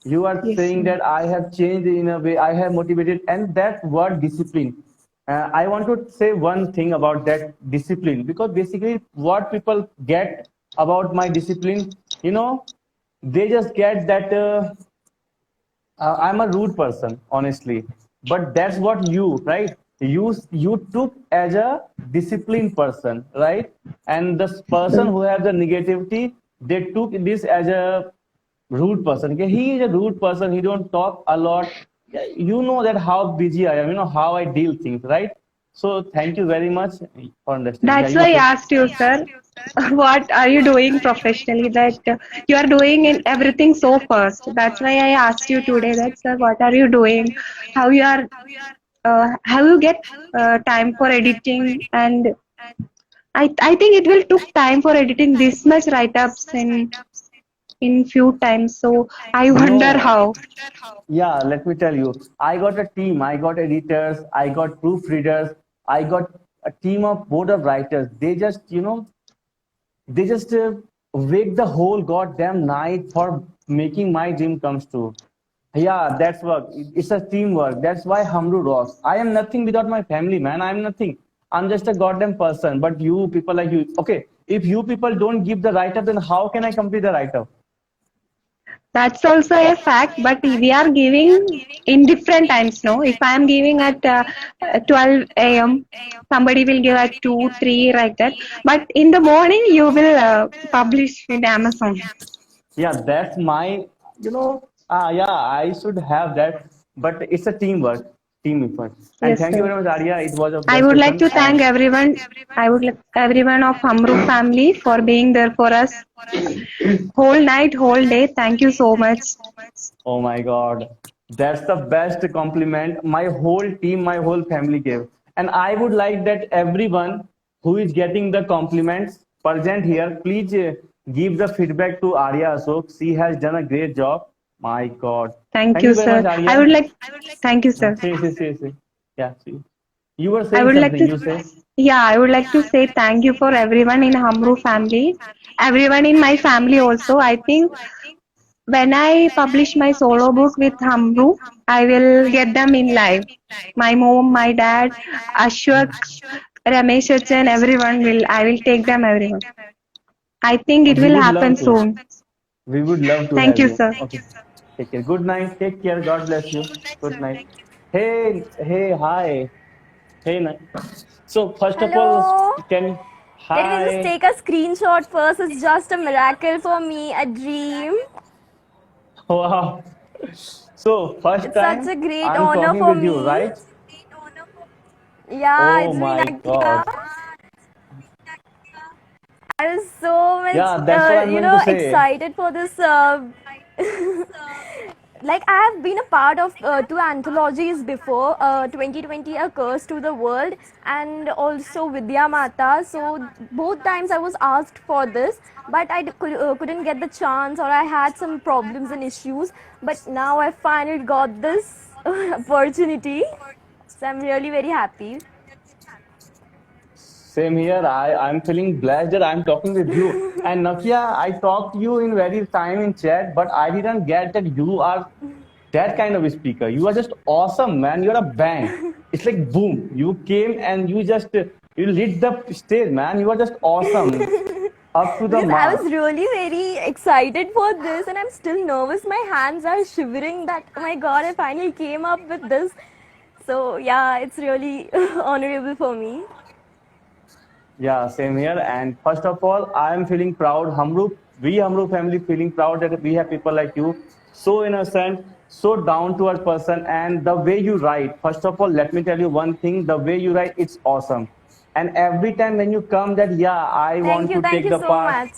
Speaker 1: You are
Speaker 4: Yes,
Speaker 1: saying
Speaker 4: sir.
Speaker 1: that I have changed in a way, I have motivated, and that word discipline. I want to say one thing about that discipline, because basically what people get about my discipline, they just get that I'm a rude person, honestly. But that's what right? You took as a disciplined person, right? And the person who has the negativity, they took this as a rude person. Okay? He is a rude person. He don't talk a lot. Yeah, you know that how busy I am. You know how I deal things, right? So thank you very much for understanding. Yeah,
Speaker 4: That's
Speaker 1: you
Speaker 4: why I
Speaker 1: say.
Speaker 4: asked you, sir, what are you doing professionally that you are doing in everything so fast. That's why I asked you today that, sir, what are you doing? How you get time for editing? And I think it will took time for editing this much write-ups in few times. So I wonder
Speaker 1: No.
Speaker 4: how.
Speaker 1: Yeah, let me tell you. I got a team. I got editors. I got proofreaders. I got a team of board of writers. They just wake the whole goddamn night for making my dream comes true. Yeah, that's work. It's a teamwork. That's why Hamru rocks. I am nothing without my family, man. I'm nothing. I'm just a goddamn person. But you people like you, okay. If you people don't give the write up, then how can I complete the write up?
Speaker 4: That's also a fact, but we are giving in different times. No, if I am giving at 12 a.m., somebody will give at 2, 3, like that. But in the morning, you will publish in Amazon.
Speaker 1: Yeah, that's my, yeah, I should have that, but it's a team effort. And
Speaker 4: Yes,
Speaker 1: thank you
Speaker 4: sir.
Speaker 1: very much, Arya. It was a
Speaker 4: I
Speaker 1: best
Speaker 4: would like
Speaker 1: session.
Speaker 4: to thank everyone. I would like everyone of Amru family for being there for us whole night, whole day. Thank you so much.
Speaker 1: Oh my God, that's the best compliment my whole team, my whole family gave. And I would like that everyone who is getting the compliments present here, please give the feedback to Arya Ashok. She has done a great job. My God.
Speaker 4: Thank
Speaker 1: Thank
Speaker 4: you,
Speaker 1: you very
Speaker 4: sir.
Speaker 1: much, Arya.
Speaker 4: I would like, thank you, sir.
Speaker 1: Say. Yeah, see. You were
Speaker 4: I
Speaker 1: saying
Speaker 4: would like
Speaker 1: something.
Speaker 4: to,
Speaker 1: You say.
Speaker 4: yeah, I would like to say thank you for everyone in Hamru family, everyone in my family also. I think when I publish my solo book with Hamru, I will get them in live. My mom, my dad, Ashwak, Ramesh Achan, everyone will, I will take them everyone. I think it
Speaker 1: We
Speaker 4: will
Speaker 1: would
Speaker 4: happen
Speaker 1: love to.
Speaker 4: soon.
Speaker 1: We would love to
Speaker 4: Thank
Speaker 1: have
Speaker 4: you,
Speaker 1: you.
Speaker 4: sir.
Speaker 1: Okay. Take care. Good night. Take care. God bless you. Good night. Hey, hi. Hey, night. So first of all,
Speaker 5: Hello.
Speaker 1: can
Speaker 5: Let me just
Speaker 1: hi.
Speaker 5: take a screenshot first. It's just a miracle for me, a dream.
Speaker 1: Wow. So first
Speaker 5: It's such
Speaker 1: time
Speaker 5: a great
Speaker 1: I'm
Speaker 5: honor
Speaker 1: talking
Speaker 5: for
Speaker 1: with you,
Speaker 5: me.
Speaker 1: right?
Speaker 5: Yeah,
Speaker 1: Oh
Speaker 5: it's me,
Speaker 1: my
Speaker 5: Nakia.
Speaker 1: God.
Speaker 5: I was so much,
Speaker 1: Yeah, that's what I'm going to say.
Speaker 5: excited for this. Like I have been a part of two anthologies before, 2020 A Curse to the World and also Vidya Mata. So both times I was asked for this, but I couldn't get the chance, or I had some problems and issues. But now I finally got this opportunity. So I'm really very happy.
Speaker 1: Same here. I'm feeling blessed that I'm talking with you. And Nakia, I talked to you in very time in chat, but I didn't get that you are that kind of a speaker. You are just awesome, man. You're a bang. It's like boom. You came and you just you lit the stage, man. You are just awesome. Up to the
Speaker 5: Because I was
Speaker 1: mark.
Speaker 5: really very excited for this and I'm still nervous. My hands are shivering that, oh my god, I finally came up with this. So yeah, it's really honorable for me.
Speaker 1: Yeah, same here. And first of all, I am feeling proud. We Hamru family feeling proud that we have people like you, so innocent, so down to earth person, and the way you write. First of all, let me tell you one thing: the way you write, it's awesome. And every time when you come, that yeah, I want to
Speaker 5: Thank
Speaker 1: take
Speaker 5: you
Speaker 1: the
Speaker 5: so
Speaker 1: part.
Speaker 5: much.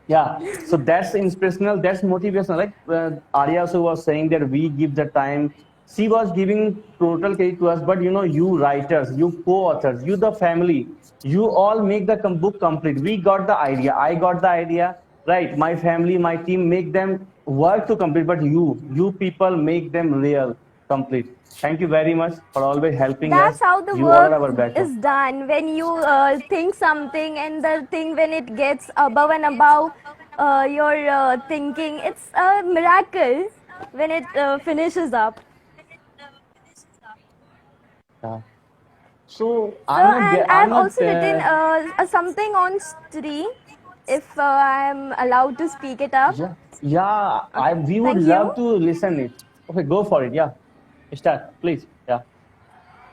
Speaker 1: Yeah, so that's inspirational, that's motivational. Like Arya also was saying that we give the time. She was giving total credit to us, but you know, you writers, you co-authors, you the family, you all make the book complete. We got the idea, I got the idea, right? My family, my team make them work to complete, but you people make them real, complete. Thank you very much for always helping
Speaker 5: That's
Speaker 1: us.
Speaker 5: how the
Speaker 1: You all
Speaker 5: work
Speaker 1: are our backup.
Speaker 5: is done. When you think something and the thing when it gets above and above your thinking, it's a miracle when it finishes up.
Speaker 1: Yeah. So
Speaker 5: So,
Speaker 1: I'm not
Speaker 5: and
Speaker 1: get, I'm
Speaker 5: I've
Speaker 1: not
Speaker 5: also written something on Stree, if I'm allowed to speak it up.
Speaker 1: Yeah, I
Speaker 5: Okay,
Speaker 1: we would
Speaker 5: thank you.
Speaker 1: love to listen it. Okay, go for it. Yeah, start, please. Yeah.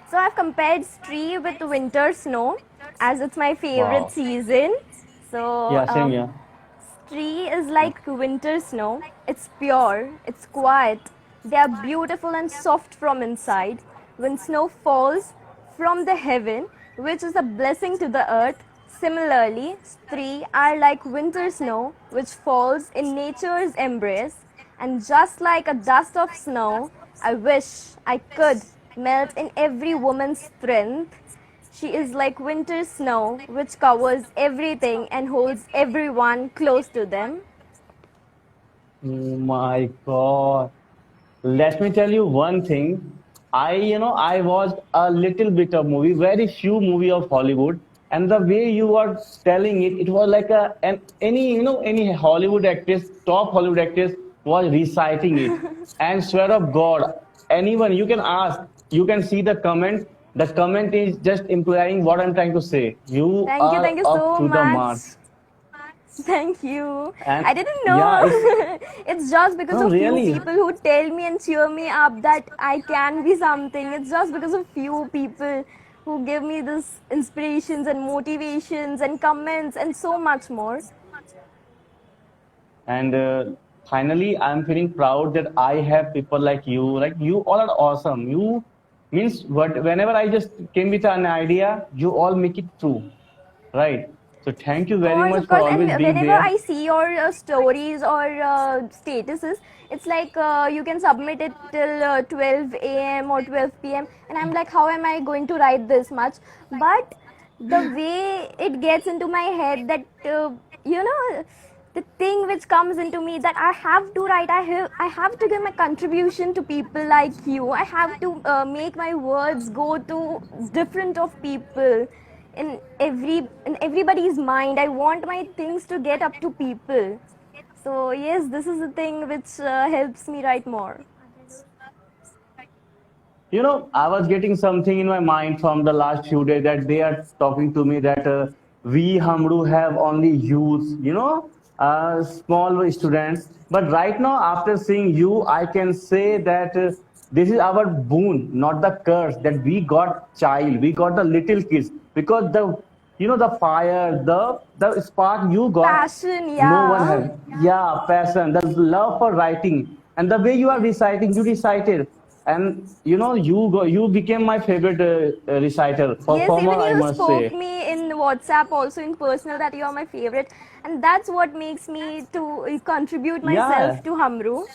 Speaker 5: So, I've compared Stree with winter snow as it's my favorite
Speaker 1: Wow.
Speaker 5: season. So,
Speaker 1: Yeah, same. Yeah.
Speaker 5: Tree is like winter snow. It's pure, it's quiet. They are beautiful and soft from inside. When snow falls from the heaven, which is a blessing to the earth, similarly, tree are like winter snow, which falls in nature's embrace. And just like a dust of snow, I wish I could melt in every woman's strength. She is like winter snow, which covers everything and holds everyone close to them.
Speaker 1: Oh my God. Let me tell you one thing. I watched a little bit of movie, very few movie of Hollywood, and the way you are telling it, it was like any Hollywood actress, top Hollywood actress was reciting it. And swear of God, anyone you can ask, you can see the comment. The comment is just implying what I'm trying to say. You are
Speaker 5: Thank you
Speaker 1: up
Speaker 5: so
Speaker 1: to the
Speaker 5: much.
Speaker 1: mark.
Speaker 5: Thank you.
Speaker 1: And
Speaker 5: I didn't
Speaker 1: yeah,
Speaker 5: know.
Speaker 1: it's
Speaker 5: It's just because
Speaker 1: no
Speaker 5: of few
Speaker 1: really.
Speaker 5: people who tell me and cheer me up that I can be something. It's just because of few people who give me this inspirations and motivations and comments and so much more.
Speaker 1: And finally, I'm feeling proud that I have people like you. Like you all are awesome. You means what? Whenever I just came with an idea, you all make it true, right? So thank you very
Speaker 5: Of
Speaker 1: much for
Speaker 5: course, and
Speaker 1: always being
Speaker 5: whenever
Speaker 1: there.
Speaker 5: I see your stories or statuses, it's like you can submit it till 12 a.m. or 12 p.m. And I'm like, how am I going to write this much? But the way it gets into my head that you know, the thing which comes into me that I have to write, I have to give my contribution to people like you. I have to make my words go to different of people in everybody's mind. I want my things to get up to people. So yes, this is the thing which helps me write more.
Speaker 1: You know, I was getting something in my mind from the last few days that they are talking to me that we Hamru have only youth, small students. But right now, after seeing you, I can say that this is our boon, not the curse. That we got child, we got the little kids because the fire, the spark you got,
Speaker 5: Passion,
Speaker 1: no one
Speaker 5: yeah.
Speaker 1: has. Yeah, passion, the love for writing, and the way you are reciting, you recited, and you became my favorite reciter,
Speaker 5: Yes,
Speaker 1: performer,
Speaker 5: even
Speaker 1: I
Speaker 5: you
Speaker 1: must
Speaker 5: spoke
Speaker 1: say.
Speaker 5: me in WhatsApp also in personal that you are my favorite, and that's what makes me to contribute
Speaker 1: Yeah,
Speaker 5: myself to Hamru.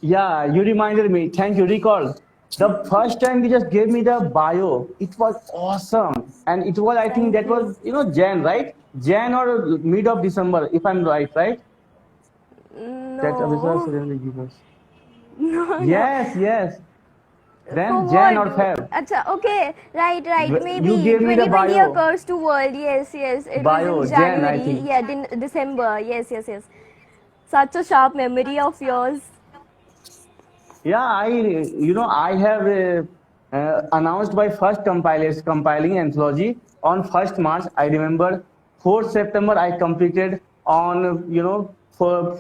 Speaker 1: yeah, you reminded me. Thank you. Recall the first time you just gave me the bio. It was awesome, and it was, I think
Speaker 5: Thank
Speaker 1: that
Speaker 5: you.
Speaker 1: was Jan, right? Jan or mid of December, if I'm right, right? That Abhisar
Speaker 5: No,
Speaker 1: suddenly give us.
Speaker 5: no, no.
Speaker 1: Yes, yes.
Speaker 5: For
Speaker 1: Then Jan
Speaker 5: what?
Speaker 1: or Feb.
Speaker 5: Acha, okay, right.
Speaker 1: You
Speaker 5: Maybe
Speaker 1: gave me the
Speaker 5: 2020
Speaker 1: bio.
Speaker 5: occurs to world. Yes. It was in
Speaker 1: Bio, Jan, I
Speaker 5: January.
Speaker 1: think.
Speaker 5: Yeah, December. Yes. Such a sharp memory of yours.
Speaker 1: Yeah, I have announced my first compiling anthology on 1st March. I remember 4th September I completed on, for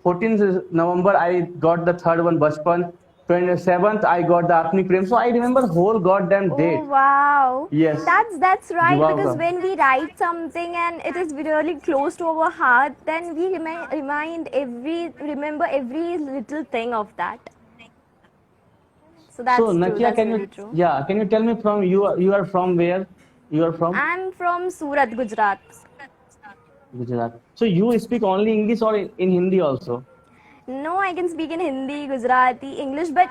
Speaker 1: 14th November I got the third one, Bachpan. 27th I got the Apni Prem. So I remember whole goddamn
Speaker 5: Oh
Speaker 1: date.
Speaker 5: wow,
Speaker 1: Yes,
Speaker 5: that's right.
Speaker 1: Yuva
Speaker 5: Because
Speaker 1: Hoga.
Speaker 5: when we write something and it is really close to our heart, then we remember every little thing of that. So
Speaker 1: So
Speaker 5: that's true.
Speaker 1: Nakia,
Speaker 5: That's very true.
Speaker 1: can you tell me from you are from where? You are from
Speaker 5: I'm from Surat, Gujarat.
Speaker 1: Gujarat. So you speak only English or in Hindi also?
Speaker 5: No, I can speak in Hindi, Gujarati, English, but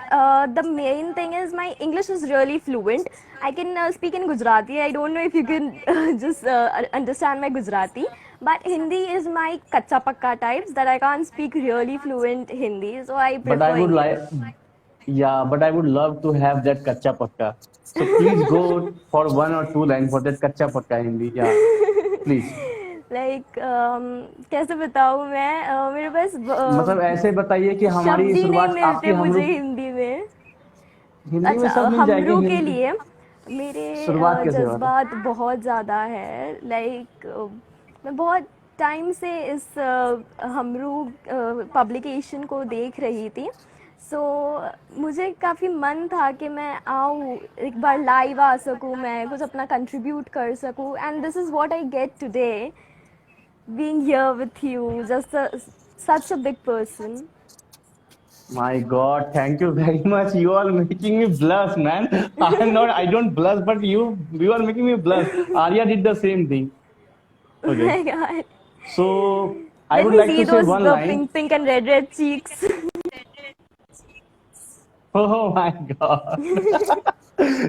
Speaker 5: the main thing is my English is really fluent. I can speak in Gujarati. I don't know if you can just understand my Gujarati, but Hindi is my kacha pakka types that I can't speak really fluent Hindi, so I
Speaker 1: But I
Speaker 5: prefer
Speaker 1: would
Speaker 5: English.
Speaker 1: like, yeah, but I would love to have that kacha pakka. So please go for one or two lines for that kacha pakka Hindi. Yeah, please.
Speaker 5: Like कैसे बताऊँ मैं मेरे पास
Speaker 1: मतलब ऐसे बताइए कि हमारी
Speaker 5: शब्द ही नहीं
Speaker 1: शुरुआत आपकी
Speaker 5: मिलते
Speaker 1: हम
Speaker 5: मुझे
Speaker 1: लोग
Speaker 5: हिंदी में.
Speaker 1: हिंदी में
Speaker 5: अच्छा,
Speaker 1: सब मिल जाएगी
Speaker 5: हमरू के
Speaker 1: हिंदी
Speaker 5: लिए मेरे
Speaker 1: शुरुआत कैसे हुआ था?
Speaker 5: जज्बात बहुत ज़्यादा है. लाइक मैं बहुत टाइम से इस हमरू पब्लिकेशन को देख रही थी. सो मुझे काफ़ी मन था कि मैं आऊँ, एक बार लाइव आ सकूँ, मैं कुछ अपना कंट्रीब्यूट कर सकूँ. And this is what I get today, being here with you, just such a big person.
Speaker 1: My God, thank you very much. You are making me blush, man. I don't blush, but you are making me blush. Arya did the same thing.
Speaker 5: Oh
Speaker 1: Okay.
Speaker 5: my god.
Speaker 1: So I
Speaker 5: Let
Speaker 1: would
Speaker 5: me
Speaker 1: like
Speaker 5: see
Speaker 1: to say
Speaker 5: those
Speaker 1: one line.
Speaker 5: pink and red cheeks.
Speaker 1: Oh my God.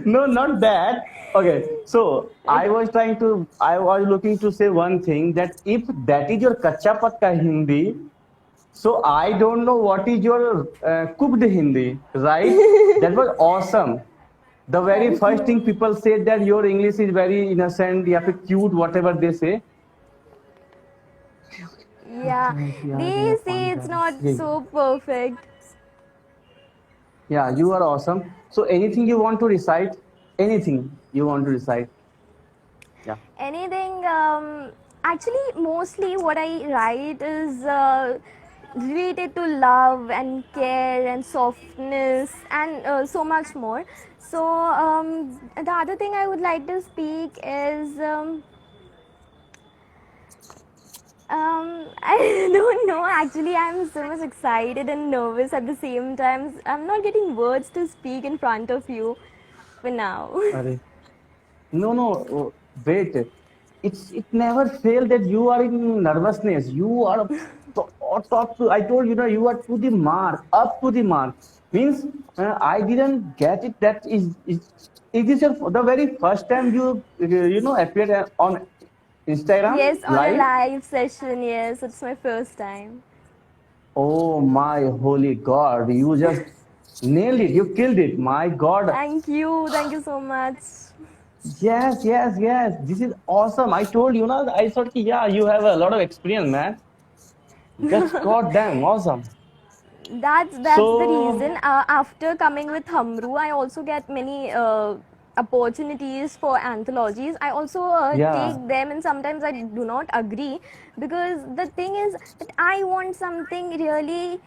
Speaker 1: No, not that. Okay, so I was looking to say one thing that if that is your kacha pakka Hindi, so I don't know what is your cooked Hindi, right? That was awesome. The very
Speaker 5: Thank
Speaker 1: first thing
Speaker 5: you.
Speaker 1: people say that your English is very innocent, या फिर cute, whatever they say.
Speaker 5: Yeah, they say it's not so perfect.
Speaker 1: Yeah, you are awesome. So anything you want to recite, anything you want to recite. Yeah.
Speaker 5: Anything, actually, mostly what I write is related to love and care and softness and so much more. So, the other thing I would like to speak is. I don't know. Actually, I'm so much excited and nervous at the same time. I'm not getting words to speak in front of you for now.
Speaker 1: Arey. No, wait. It never failed that you are in nervousness. You are talk to. I told you are to the mark, up to the mark. Means I didn't get it. That is the very first time you appeared on Instagram
Speaker 5: Yes, on a
Speaker 1: live?
Speaker 5: live session. Yes, it's my first time.
Speaker 1: Oh my holy God! You just nailed it. You killed it. My God!
Speaker 5: Thank you. Thank you so much.
Speaker 1: Yes, yes, yes. This is awesome. I told you, na. I thought, ki, yeah, you have a lot of experience, man. That's goddamn awesome.
Speaker 5: That's the
Speaker 1: So,
Speaker 5: reason. After coming with Hamru, I also get many opportunities for anthologies. I also
Speaker 1: yeah,
Speaker 5: take them, and sometimes I do not agree, because the thing is that I want something really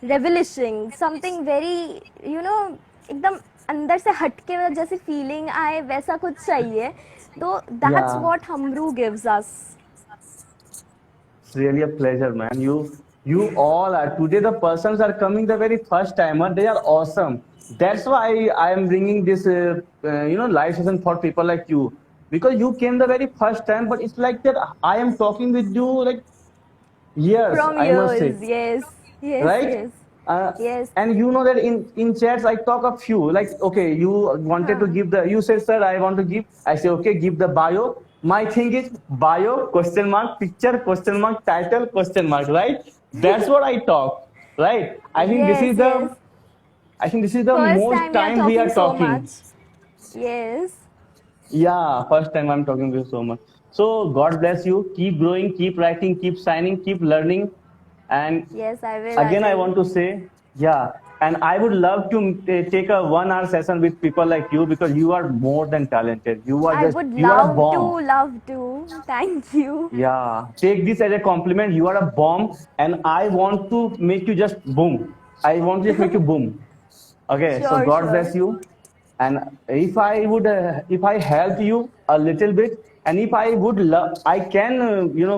Speaker 5: revelishing, something very, एकदम अंदर से हटके जैसी feeling आए वैसा कुछ चाहिए. तो that's
Speaker 1: yeah.
Speaker 5: what Hamru gives us.
Speaker 1: It's really a pleasure, man. You all are today. The persons are coming the very first timer. They are awesome. That's why I am bringing this, live session for people like you, because you came the very first time. But it's like that. I am talking with you like years,
Speaker 5: From
Speaker 1: I must say,
Speaker 5: yours, yes, yes,
Speaker 1: right?
Speaker 5: yes,
Speaker 1: Uh,
Speaker 5: yes.
Speaker 1: and you know that in chats I talk a few, like, okay, you wanted to
Speaker 5: Huh.
Speaker 1: give the, you said, sir, I want to give. I say, okay, give the bio. My thing is bio question mark, picture question mark, title question mark, right? That's what I talk, right? I think this
Speaker 5: Yes,
Speaker 1: is
Speaker 5: yes.
Speaker 1: the, I think this is the
Speaker 5: First
Speaker 1: most
Speaker 5: time we are
Speaker 1: time we
Speaker 5: talking
Speaker 1: are
Speaker 5: so
Speaker 1: talking.
Speaker 5: much. Yes.
Speaker 1: Yeah, first time I'm talking to you so much. So God bless you. Keep growing, keep writing, keep signing, keep learning. And
Speaker 5: Yes, I will. I
Speaker 1: again, I
Speaker 5: will.
Speaker 1: want to say, yeah, and I would love to take a 1 hour session with people like you, because you are more than talented. You are
Speaker 5: I
Speaker 1: just,
Speaker 5: would
Speaker 1: you are a
Speaker 5: love to,
Speaker 1: bomb.
Speaker 5: love to. Thank you.
Speaker 1: Yeah, take this as a compliment. You are a bomb, and I want to make you just boom. I want to just make you boom. Okay, so
Speaker 5: Sure,
Speaker 1: God
Speaker 5: sure.
Speaker 1: bless you. And if I would, if I help you a little bit, and if I would love, I can,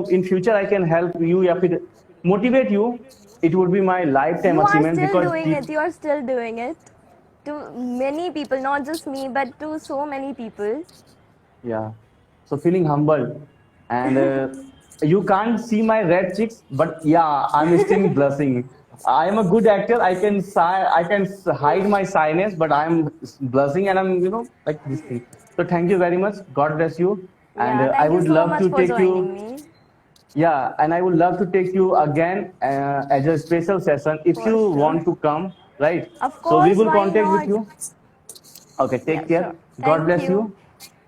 Speaker 1: in future I can help you, if it motivate you, it would be my lifetime
Speaker 5: You are
Speaker 1: achievement,
Speaker 5: still
Speaker 1: because
Speaker 5: doing it. You are still doing it. To many people, not just me, but to so many people.
Speaker 1: yeah. So feeling humble, and you can't see my red cheeks, but yeah, I'm still blushing. I am a good actor. I can hide my shyness, but I'm blushing, and I'm, like this thing. So thank you very much. God bless you, and
Speaker 5: Yeah,
Speaker 1: I
Speaker 5: thank you
Speaker 1: would
Speaker 5: so
Speaker 1: love
Speaker 5: much
Speaker 1: to
Speaker 5: for
Speaker 1: take
Speaker 5: joining
Speaker 1: you.
Speaker 5: me.
Speaker 1: Yeah, and I would love to take you again as a special session if
Speaker 5: For
Speaker 1: you
Speaker 5: sure.
Speaker 1: want to come, right?
Speaker 5: Of
Speaker 1: So we
Speaker 5: course,
Speaker 1: will
Speaker 5: why
Speaker 1: contact with
Speaker 5: not?
Speaker 1: you. Okay,
Speaker 5: Yeah,
Speaker 1: take
Speaker 5: sure.
Speaker 1: care. God
Speaker 5: Thank
Speaker 1: bless
Speaker 5: you.
Speaker 1: you.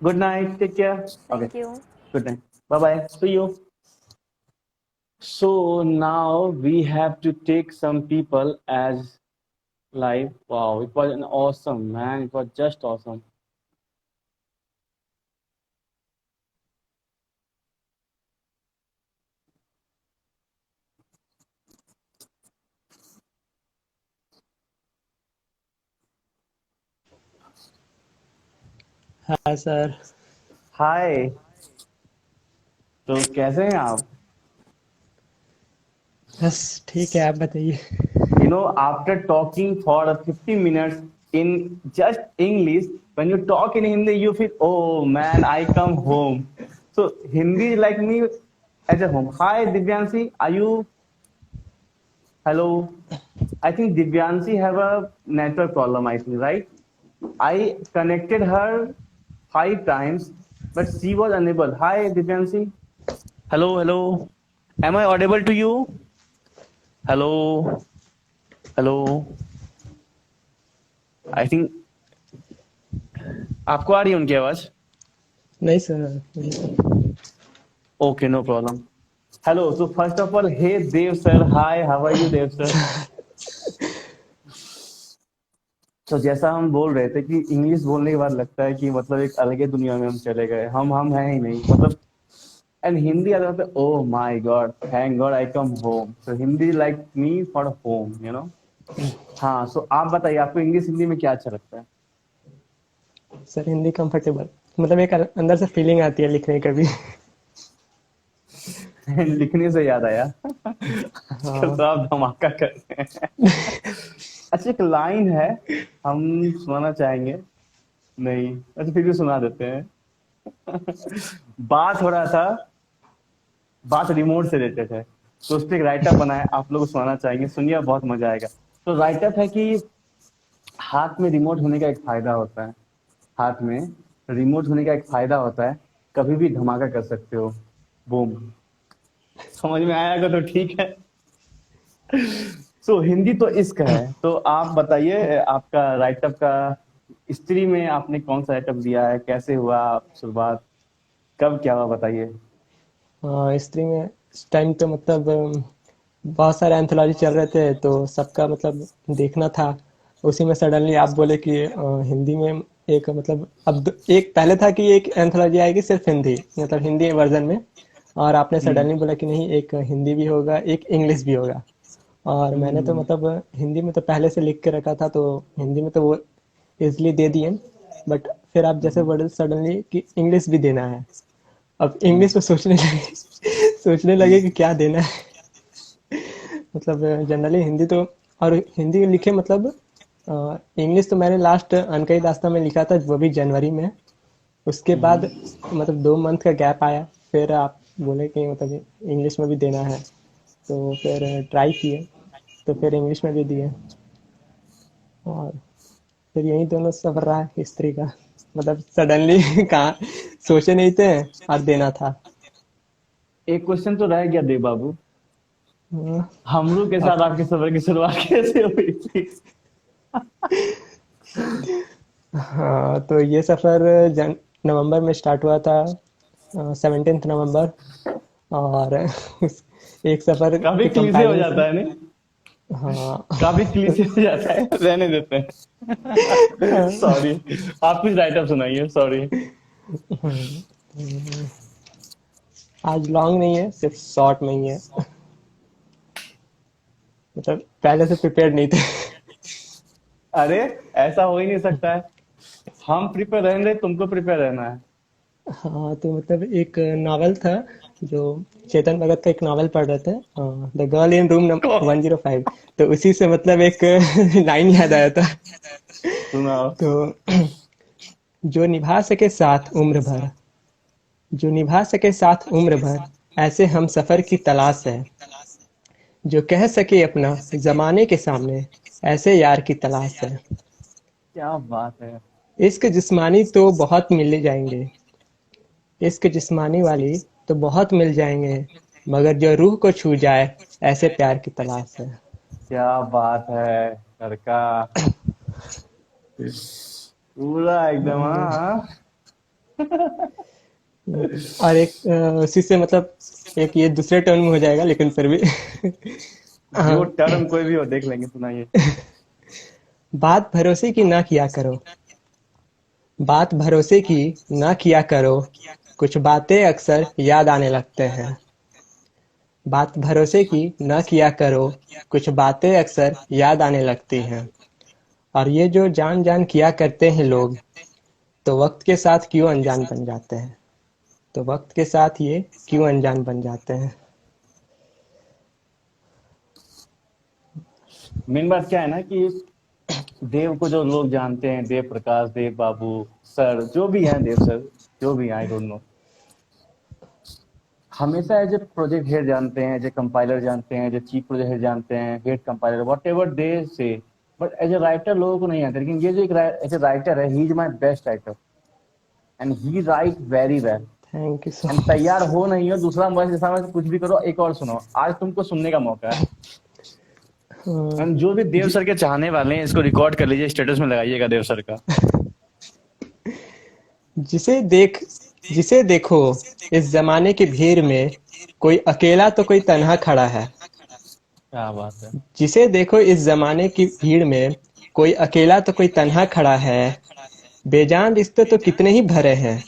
Speaker 1: Good night. Take care. Okay,
Speaker 5: Thank you.
Speaker 1: good night. Bye bye. See you. So now we have to take some people as live. Wow, it was an awesome, man. It was just awesome.
Speaker 6: हाँ sir.
Speaker 1: Hi. तो कैसे हैं आप?
Speaker 6: बस ठीक है, आप बताइए.
Speaker 1: After talking for 50 minutes in just English, when you talk in Hindi, you feel, oh man, I come home. So Hindi is like me as a home. Hi, Divyanshi, are you? Hello. I think Divyanshi have a network problem, I think, right? I connected her 5 times, but she was unable. Hi, Divyanshi. Hello, hello. Am I audible to you? Hello, hello. I think आपको आ रही है उनकी आवाज?
Speaker 6: नहीं sir.
Speaker 1: Okay, no problem. Hello. So first of all, hey Dev sir, hi. How are you, Dev sir? तो जैसा हम बोल रहे थे कि इंग्लिश बोलने के बाद लगता है कि मतलब एक अलग ही दुनिया में हम चले गए. हम हैं ही नहीं, मतलब. एंड हिंदी आता है, oh my God, thank God I come home. So Hindi like me for home. हाँ, सो आप बताइए, आपको इंग्लिश हिंदी में क्या अच्छा लगता है?
Speaker 6: सर हिंदी कंफर्टेबल, मतलब एक अंदर से फीलिंग आती है लिखने की कभी.
Speaker 1: लिखने से याद आया, आजकल
Speaker 6: हाँ.
Speaker 1: तो आप धमाका कर रहे हैं. अच्छा, एक लाइन है, हम सुनाना चाहेंगे. नहीं, अच्छा फिर भी सुना देते हैं. बात हो रहा था, बात रिमोट से रिलेटेड है, तो उस पर एक राइटअप बनाया, आप लोग को सुनाना चाहेंगे. सुनिए, बहुत मजा आएगा. तो राइटअप है कि हाथ में रिमोट होने का एक फायदा होता है. हाथ में रिमोट होने का एक फायदा होता है, कभी भी धमाका कर सकते हो. बूम, समझ में आया अगर तो ठीक है। सो हिंदी तो इश्क है। तो आप बताइए आपका राइटअप का स्त्री में आपने कौन सा राइटअप दिया है, कैसे हुआ शुरुआत, कब क्या हुआ बताइए।
Speaker 6: हिस्ट्री में इस टाइम तो मतलब बहुत सारे एंथोलॉजी चल रहे थे तो सबका मतलब देखना था। उसी में सडनली आप बोले कि हिंदी में एक मतलब एक पहले था कि एक एंथोलॉजी आएगी सिर्फ हिंदी, मतलब हिंदी वर्जन में, और आपने सडनली बोला कि नहीं एक हिंदी भी होगा एक इंग्लिश भी होगा। और मैंने तो मतलब हिंदी में तो पहले से लिख के रखा था तो हिंदी में तो वो इजली दे दिए। बट फिर आप जैसे बोले सडनली कि इंग्लिश भी देना है, अब इंग्लिश में सोचने लगे कि क्या देना है। मतलब जनरली हिंदी तो, और हिंदी लिखे मतलब इंग्लिश तो मैंने लास्ट अनकही दास्तां में लिखा था वो भी जनवरी में। उसके बाद मतलब 2 मंथ का गैप आया, फिर आप बोले कि मतलब इंग्लिश में भी देना है तो फिर ट्राई किए, तो फिर इंग्लिश में भी दिए, और फिर यही दोनों सफर रहा हिस्ट्री का। मतलब सडनली कहाँ सोचे नहीं थे और देना था।
Speaker 1: एक क्वेश्चन तो रह गया देव बाबू,
Speaker 6: हाँ,
Speaker 1: हमरू के साथ आपके सफर की शुरुआत कैसे हुई थी?
Speaker 6: हाँ, तो ये सफ़र नवंबर में स्टार्ट हुआ था, 17 नवंबर। और एक सफ़र
Speaker 1: काफी
Speaker 6: के
Speaker 1: क्लीशे हो
Speaker 6: कंपेनियन
Speaker 1: जाता
Speaker 6: से।
Speaker 1: है नहीं,
Speaker 6: हाँ।
Speaker 1: काफी क्लीशे हो जाता है, रहने देते हैं। सॉरी, आप कुछ राइटअप सुनाइए, सॉरी।
Speaker 6: आज लॉन्ग नहीं है, सिर्फ शॉर्ट में ही है। मतलब पहले से प्रिपेयर्ड नहीं थे।
Speaker 1: अरे ऐसा हो ही नहीं सकता है, हम प्रिपेयर रहेंगे, तुमको प्रिपेयर रहना है।
Speaker 6: हाँ, तो मतलब एक नावल था जो चेतन भगत का एक नावल पढ़ रहे थे, the girl in room number 105। तो उसी से मतलब एक लाइन याद आया था।
Speaker 1: सुनाओ।
Speaker 6: तो जो निभा सके साथ उम्र भर, जो निभा सके साथ उम्र भर, ऐसे हम सफर की तलाश है। जो कह सके अपना जमाने के सामने, ऐसे यार की तलाश है।
Speaker 1: क्या बात है।
Speaker 6: इश्क जिस्मानी तो बहुत मिल जाएंगे, इश्क जिस्मानी वाली तो बहुत मिल जाएंगे, मगर जो रूह को छू जाए ऐसे प्यार की तलाश है।
Speaker 1: क्या बात है लड़का, पूरा एकदम। हाँ।
Speaker 6: और एक उसी से मतलब एक ये दूसरे टर्न में हो जाएगा लेकिन फिर भी
Speaker 1: जो
Speaker 6: हाँ,
Speaker 1: टर्म कोई भी हो देख लेंगे, सुनाइए।
Speaker 6: बात भरोसे की ना किया करो, बात भरोसे की ना किया करो, कुछ बातें अक्सर याद आने लगते हैं। बात भरोसे की ना किया करो, कुछ बातें अक्सर याद आने लगती हैं। और ये जो जान जान किया करते हैं लोग, तो वक्त के साथ क्यों अनजान बन जाते हैं, तो वक्त के साथ ये क्यों अनजान बन जाते हैं।
Speaker 1: मेन बात क्या है ना कि देव को जो लोग जानते हैं, देव प्रकाश, देव बाबू सर, जो भी हैं, देव सर, जो भी आई डोंट नो, हमेशा एज ए प्रोजेक्ट हेड जानते हैं, एज ए कंपाइलर जानते हैं, as a chief project head जानते हैं, head compiler, whatever they say, but as a writer लोगों को नहीं आता। लेकिन ये जो एक एज ए राइटर है, he is my best writer and he right very well.
Speaker 6: Thank you so
Speaker 1: and
Speaker 6: much.
Speaker 1: तैयार हो नहीं हो, दूसरा वर्ष जैसा वर्ष कुछ भी करो, एक और सुनो, आज तुमको सुनने का मौका है। एंड जो भी देव सर के चाहने वाले हैं, इसको रिकॉर्ड कर लीजिए, स्टेटस में लगाइएगा देव सर का।
Speaker 6: जिसे देख जिसे देखो इस जमाने की भीड़ में, कोई अकेला तो कोई तन्हा खड़ा है।
Speaker 1: क्या बात है।
Speaker 6: जिसे देखो इस जमाने की भीड़ में, कोई अकेला तो कोई तन्हा खड़ा है। बेजान रिश्ते तो कितने ही भरे हैं,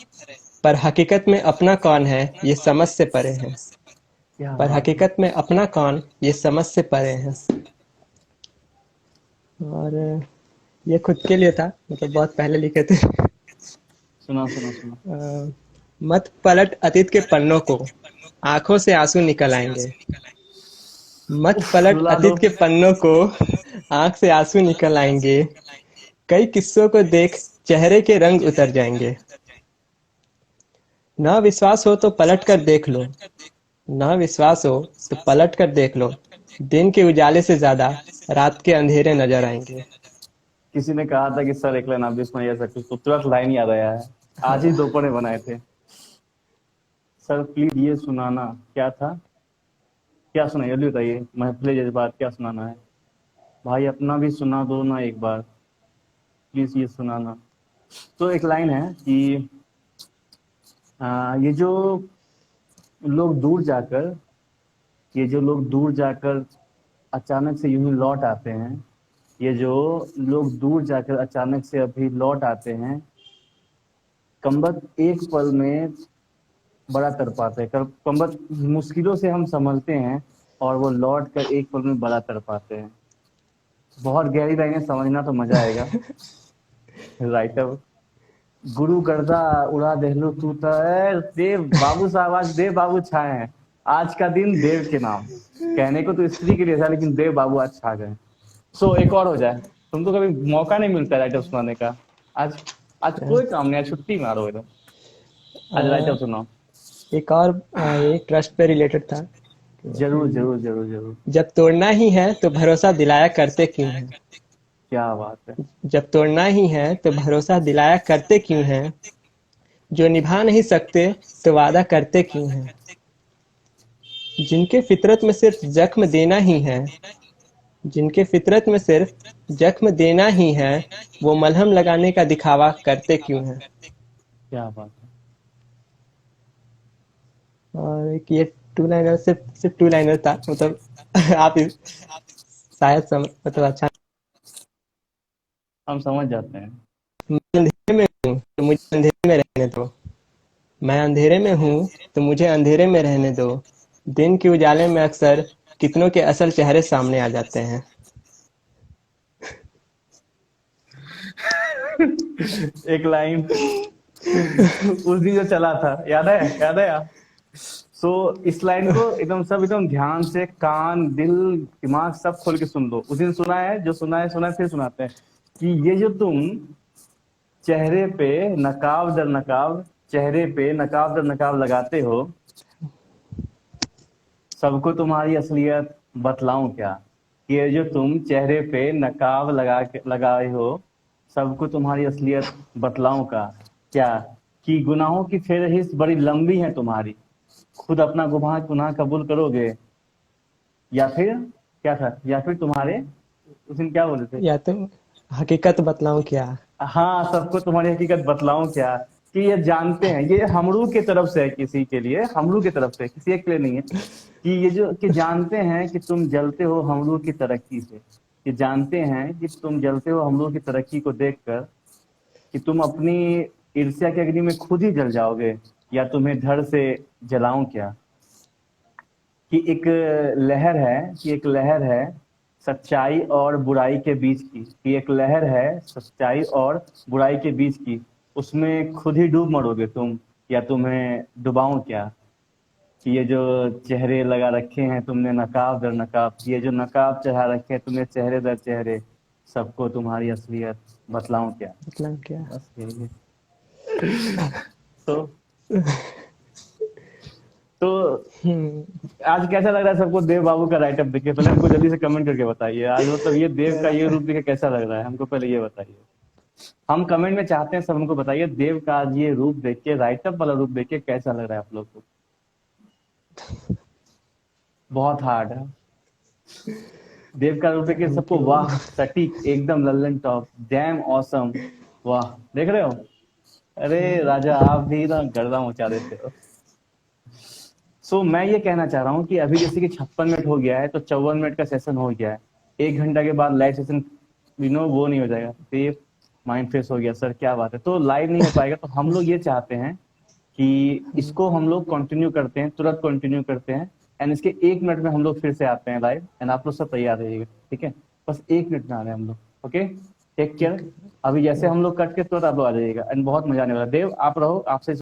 Speaker 6: पर हकीकत में अपना कौन है ये समझ से परे है।
Speaker 1: क्या
Speaker 6: पर
Speaker 1: बात है।
Speaker 6: हकीकत में अपना कौन ये समझ से परे है। और ये खुद के लिए था, मतलब बहुत पहले लिखे थे।
Speaker 1: सुना सुना सुना।
Speaker 6: मत पलट अतीत के पन्नों को, आंखों से आंसू निकल आएंगे। मत पलट
Speaker 1: रुला दो।
Speaker 6: अतीत के पन्नों को, आंख से आंसू निकल आएंगे। कई किस्सों को देख चेहरे के रंग उतर जाएंगे। ना विश्वास हो तो पलट कर देख लो, ना विश्वास हो तो पलट कर देख लो। दिन के उजाले से ज्यादा रात के अंधेरे नजर आएंगे।
Speaker 1: किसी ने कहा था कि सर एक लाइन आप भी सुनाइए, ऐसा कुछ तो तुरंत लाइन याद आया है, आज ही दोपहर में बनाए थे। सर प्लीज ये सुनाना क्या था, क्या सुना जल्दी बताइए, महफिल जज्बात क्या सुनाना है। भाई अपना भी सुना दो ना एक बार, प्लीज ये सुनाना। तो एक लाइन है कि ये जो लोग दूर जाकर, ये जो लोग दूर जाकर अचानक से यूं ही लौट आते हैं, ये जो लोग दूर जाकर अचानक से अभी लौट आते हैं, कमबख्त एक पल में बड़ा तड़पाते हैं। कमबख्त मुश्किलों से हम संभलते हैं और वो लौट कर एक पल में बड़ा तड़पाते हैं। बहुत गहरी लाइनें, समझना तो मजा आएगा। राइटर गुरु गर्दा उड़ा देहलू तू तो देव बाबू साहब, आज देव बाबू छाए हैं। आज का दिन देव के नाम, कहने को तो स्त्री के लिए था लेकिन देव बाबू आज छा गए। सो एक और हो जाए, तुमको कभी मौका नहीं मिलता राइटर सुनाने का। आज आज कोई काम नहीं, आज छुट्टी मारो एकदम, आज राइटर सुनाओ।
Speaker 6: एक और ये ट्रस्ट पे रिलेटेड था।
Speaker 1: जरूर जरूर जरूर जरूर।
Speaker 6: जब तोड़ना ही है तो भरोसा दिलाया करते क्यों है।
Speaker 1: क्या बात है।
Speaker 6: जब तोड़ना ही है तो भरोसा दिलाया करते क्यों है। जो निभा नहीं सकते तो वादा करते क्यों है। जिनके फितरत में सिर्फ जख्म देना ही है, जिनके फितरत में सिर्फ जख्म देना ही है, वो मलहम लगाने का दिखावा करते क्यों है।
Speaker 1: क्या बात है।
Speaker 6: और एक ये टू लाइनर, सिर्फ टू लाइनर था, मतलब आप शायद मतलब अच्छा।
Speaker 1: हम समझ जाते हैं।
Speaker 6: मैं अंधेरे में हूँ तो मुझे अंधेरे में रहने दो। मैं अंधेरे में हूँ तो मुझे अंधेरे में रहने दो। दिन के उजाले में अक्सर कितनों के असल चेहरे सामने आ जाते हैं।
Speaker 1: एक लाइन उस दिन जो चला था, याद है, याद है यार। सो इस लाइन को एकदम ध्यान से, कान दिल दिमाग सब खोल के सुन लो। उस दिन सुना है, जो सुना है फिर सुनाते हैं कि ये जो तुम चेहरे पे नकाब दर नकाब, चेहरे पे नकाब दर नकाब लगाते हो, सबको तुम्हारी असलियत बतलाऊं क्या। ये जो तुम चेहरे पे नकाब लगाए हो, सबको तुम्हारी असलियत बतलाऊं का क्या, कि गुनाहों की फेहरिस्त बड़ी लंबी है तुम्हारी। खुद अपना गुनाह कबूल करोगे, या फिर क्या था, या फिर तुम्हारे उस दिन क्या बोले थे,
Speaker 6: या तो हकीकत बतलाऊं क्या।
Speaker 1: हाँ, सबको तुम्हारी हकीकत बतलाऊं क्या, कि ये जानते हैं, ये हमरू की तरफ से है, किसी के लिए, हमरू की तरफ से, किसी एक के लिए नहीं है, कि ये जो कि जानते हैं कि तुम जलते हो हमरू की तरक्की से, कि जानते हैं कि तुम जलते हो हमरू की तरक्की को देखकर, कि तुम अपनी ईर्ष्या के अग्नि में खुद ही जल जाओगे, या तुम्हें धड़ से जलाऊं क्या। कि एक लहर है सच्चाई और बुराई के बीच की, कि एक लहर है सच्चाई और बुराई के बीच की, उसमें खुद ही डूब मरोगे तुम, या तुम्हें डुबाऊं क्या। कि ये जो चेहरे लगा रखे हैं तुमने नकाब दर नकाब, ये जो नकाब चढ़ा रखे हैं तुमने चेहरे दर चेहरे, सबको तुम्हारी असलियत बतलाऊं क्या।
Speaker 6: बतलाऊं क्या।
Speaker 1: बस यही है। तो आज कैसा लग रहा है सबको देव बाबू का राइटअप देखे, पहले हमको जल्दी से कमेंट करके बताइए। आज मतलब ये देव का ये रूप देखे कैसा लग रहा है, हमको पहले ये बताइए। हम कमेंट में चाहते हैं सब हमको बताइए देव का आज ये रूप देख के, राइटअप वाला रूप देख के कैसा लग रहा है आप लोग को। बहुत हार्ड है देव का रूप देख के सबको, वाह सटीक एकदम लल्लन टॉप, डैम ऑसम, वाह देख रहे हो। अरे राजा आप भी ना गर्दा मचा देते हो। सो मैं ये कहना चाह रहा हूँ कि अभी जैसे कि 56 मिनट हो गया है, तो 54 मिनट का सेशन हो गया है। 1 घंटा के बाद लाइव सेशन वो नहीं हो जाएगा, फिर माइंड फ्रेश हो गया सर क्या बात है, तो लाइव नहीं हो पाएगा। तो हम लोग ये चाहते हैं कि इसको हम लोग कंटिन्यू करते हैं, तुरंत कंटिन्यू करते हैं, एंड इसके 1 मिनट में हम लोग फिर से आते हैं लाइव, एंड आप लोग सब तैयार रहिएगा, ठीक है। बस 1 मिनट में आ रहे हैं हम लोग, ओके। Take care. अभी जैसे हम लोग कट के तुरंत आप लोग आ जाइएगा, एंड बहुत मजा आने वाला। देव आप रहो, आपसे